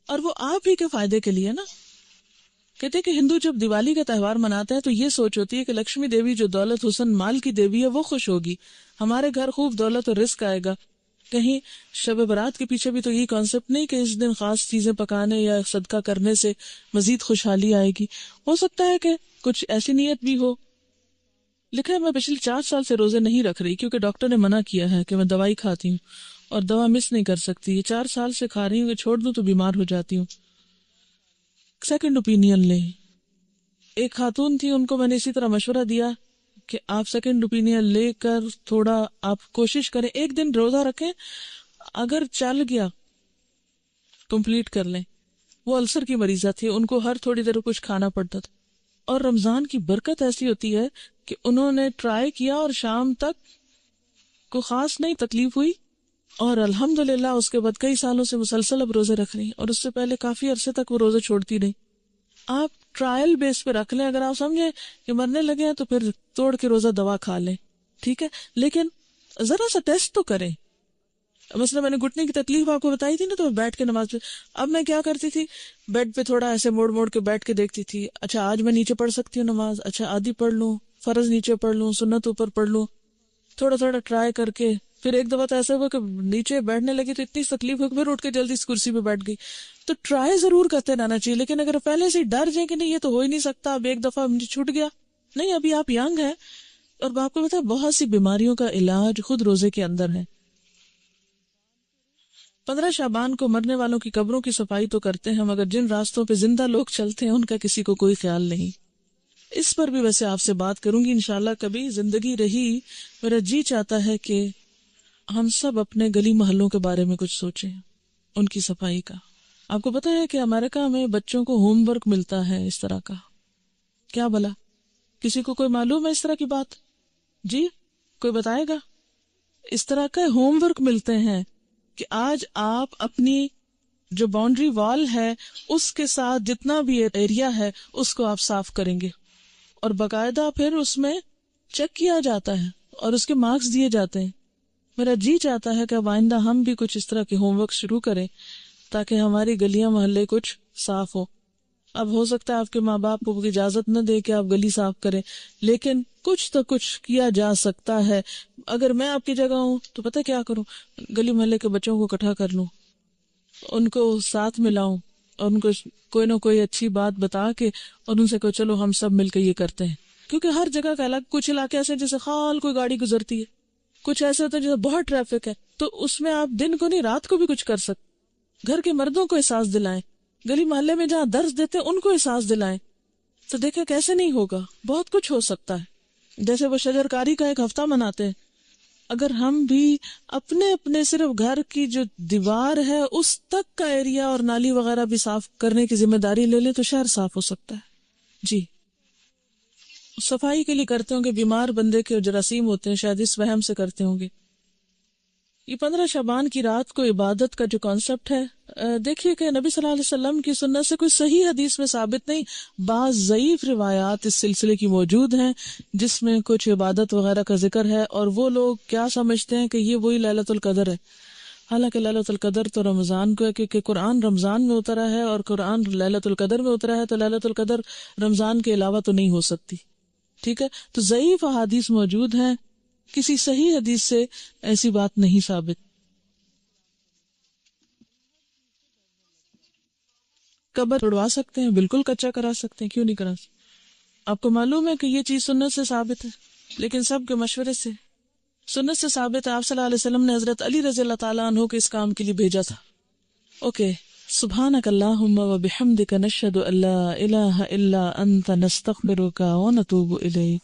اور وہ آپ ہی کے فائدے کے لیے نا. کہتے ہیں کہ ہندو جب دیوالی کا تہوار مناتے ہیں تو یہ سوچ ہوتی ہے کہ لکشمی دیوی جو دولت حسن مال کی دیوی ہے وہ خوش ہوگی، ہمارے گھر خوب دولت اور رزق آئے گا. کہیں شب برات کے پیچھے بھی تو یہی کانسیپٹ نہیں کہ اس دن خاص چیزیں پکانے یا صدقہ کرنے سے مزید خوشحالی آئے گی. ہو سکتا ہے کہ کچھ ایسی نیت بھی ہو. لکھا ہے میں پچھلے 4 سال سے روزے نہیں رکھ رہی کیونکہ ڈاکٹر نے منع کیا ہے کہ میں دوائی کھاتی ہوں اور دوا مس نہیں کر سکتی. یہ 4 سال سے کھا رہی ہوں کہ چھوڑ دوں تو بیمار ہو جاتی ہوں. سیکنڈ اوپینین لیں. ایک خاتون تھی، ان کو میں نے اسی طرح مشورہ دیا کہ آپ سیکنڈ اوپینین لے کر تھوڑا آپ کوشش کریں، ایک دن روزہ رکھیں، اگر چل گیا کمپلیٹ کر لیں. وہ السر کی مریضہ تھی، ان کو ہر تھوڑی دیر کچھ کھانا پڑتا تھا، اور رمضان کی برکت ایسی ہوتی ہے کہ انہوں نے ٹرائی کیا اور شام تک کوئی خاص نہیں تکلیف ہوئی، اور الحمدللہ اس کے بعد کئی سالوں سے مسلسل اب روزے رکھ رہی ہیں، اور اس سے پہلے کافی عرصے تک وہ روزے چھوڑتی رہی. آپ ٹرائل بیس پہ رکھ لیں، اگر آپ سمجھیں کہ مرنے لگے ہیں تو پھر توڑ کے روزہ دوا کھا لیں، ٹھیک ہے، لیکن ذرا سا ٹیسٹ تو کریں. مثلا میں نے گھٹنے کی تکلیف آپ کو بتائی تھی نا، تو میں بیٹھ کے نماز اب میں کیا کرتی تھی، بیڈ پہ تھوڑا ایسے موڑ موڑ کے بیٹھ کے دیکھتی تھی، اچھا آج میں نیچے پڑھ سکتی ہوں نماز، اچھا آدھی پڑھ لوں، فرض نیچے پڑھ لوں، سنت اوپر پڑھ لوں، تھوڑا تھوڑا ٹرائی کر کے. پھر ایک دفعہ تو ایسا ہوا کہ نیچے بیٹھنے لگی تو اتنی تکلیف ہو کہ پھر اٹھ کے جلدی سے کرسی پہ بیٹھ گئی. تو ٹرائی ضرور کرتے رہنا چاہیے، لیکن اگر پہلے سے ڈر جائیں کہ نہیں یہ تو ہو ہی نہیں سکتا، اب ایک دفعہ مجھے چھوٹ گیا، نہیں، ابھی آپ ینگ ہیں. اور آپ کو پتا ہے بہت سی بیماریوں کا علاج خود روزے کے اندر ہے. 15 شعبان کو مرنے والوں کی قبروں کی صفائی تو کرتے ہیں، مگر جن راستوں پہ زندہ لوگ چلتے ہیں ان کا کسی کو کوئی خیال نہیں. اس پر بھی ویسے آپ سے بات کروں گی انشاءاللہ، کبھی زندگی رہی. میرا جی چاہتا ہے کہ ہم سب اپنے گلی محلوں کے بارے میں کچھ سوچیں، ان کی صفائی کا. آپ کو پتا ہے کہ امریکہ میں بچوں کو ہوم ورک ملتا ہے اس طرح کا؟ کیا بلا کسی کو کوئی معلوم ہے اس طرح کی بات؟ جی کوئی بتائے گا؟ اس طرح کا ہوم ورک ملتے ہیں کہ آج آپ اپنی جو باؤنڈری وال ہے اس کے ساتھ جتنا بھی ایریا ہے اس کو آپ صاف کریں گے، اور باقاعدہ پھر اس میں چیک کیا جاتا ہے اور اس کے مارکس دیے جاتے ہیں. میرا جی چاہتا ہے کہ اب آئندہ ہم بھی کچھ اس طرح کے ہوم ورک شروع کریں تاکہ ہماری گلیاں محلے کچھ صاف ہو. اب ہو سکتا ہے آپ کے ماں باپ کو اجازت نہ دے کہ آپ گلی صاف کریں، لیکن کچھ تو کچھ کیا جا سکتا ہے. اگر میں آپ کی جگہ ہوں تو پتہ کیا کروں، گلی محلے کے بچوں کو اکٹھا کر لوں، ان کو ساتھ ملاؤں اور ان کو کوئی نہ کوئی اچھی بات بتا کے اور ان سے کہو چلو ہم سب مل کے یہ کرتے ہیں. کیونکہ ہر جگہ کا الگ، کچھ علاقے ایسے جیسے خال کوئی گاڑی گزرتی ہے، کچھ ایسے ہوتا ہے جیسے بہت ٹریفک ہے، تو اس میں آپ دن کو نہیں رات کو بھی کچھ کر سکتے. گھر کے مردوں کو احساس دلائیں، گلی محلے میں جہاں درس دیتے ان کو احساس دلائیں. تو دیکھیں کیسے نہیں ہوگا، بہت کچھ ہو سکتا ہے. جیسے وہ شجر کاری کا ایک ہفتہ مناتے ہیں، اگر ہم بھی اپنے اپنے صرف گھر کی جو دیوار ہے اس تک کا ایریا اور نالی وغیرہ بھی صاف کرنے کی ذمہ داری لے لیں تو شہر صاف ہو سکتا ہے. جی صفائی کے لیے کرتے ہوں گے، بیمار بندے کے جراثیم ہوتے ہیں شاید اس وہم سے کرتے ہوں گے. یہ 15 شعبان کی رات کو عبادت کا جو کانسیپٹ ہے، دیکھیے کہ نبی صلی اللہ علیہ وسلم کی سنت سے کوئی صحیح حدیث میں ثابت نہیں، بعض ضعیف روایات اس سلسلے کی موجود ہیں جس میں کچھ عبادت وغیرہ کا ذکر ہے، اور وہ لوگ کیا سمجھتے ہیں کہ یہ وہی لیلۃ القدر ہے. حالانکہ لیلۃ القدر تو رمضان کو ہے، کیونکہ قرآن رمضان میں اترا ہے اور قرآن لیلۃ القدر میں اترا ہے، تو لیلۃ القدر رمضان کے علاوہ تو نہیں ہو سکتی. ٹھیک ہے، تو ضعیف احادیث موجود ہیں، کسی صحیح حدیث سے ایسی بات نہیں ثابت. قبر توڑوا سکتے ہیں، بالکل کچا کرا سکتے ہیں، کیوں نہیں کرا سکتے؟ آپ کو معلوم ہے کہ یہ چیز سنت سے ثابت ہے، لیکن سب کے مشورے سے سنت سے ثابت ہے. آپ صلی اللہ علیہ وسلم نے حضرت علی رضی اللہ تعالیٰ عنہ کو اس کام کے لیے بھیجا تھا. اوکے، سبحانک اللہم و بحمدک نشہد ان لا الہ الا انت نستغفرک و نتوب الیک.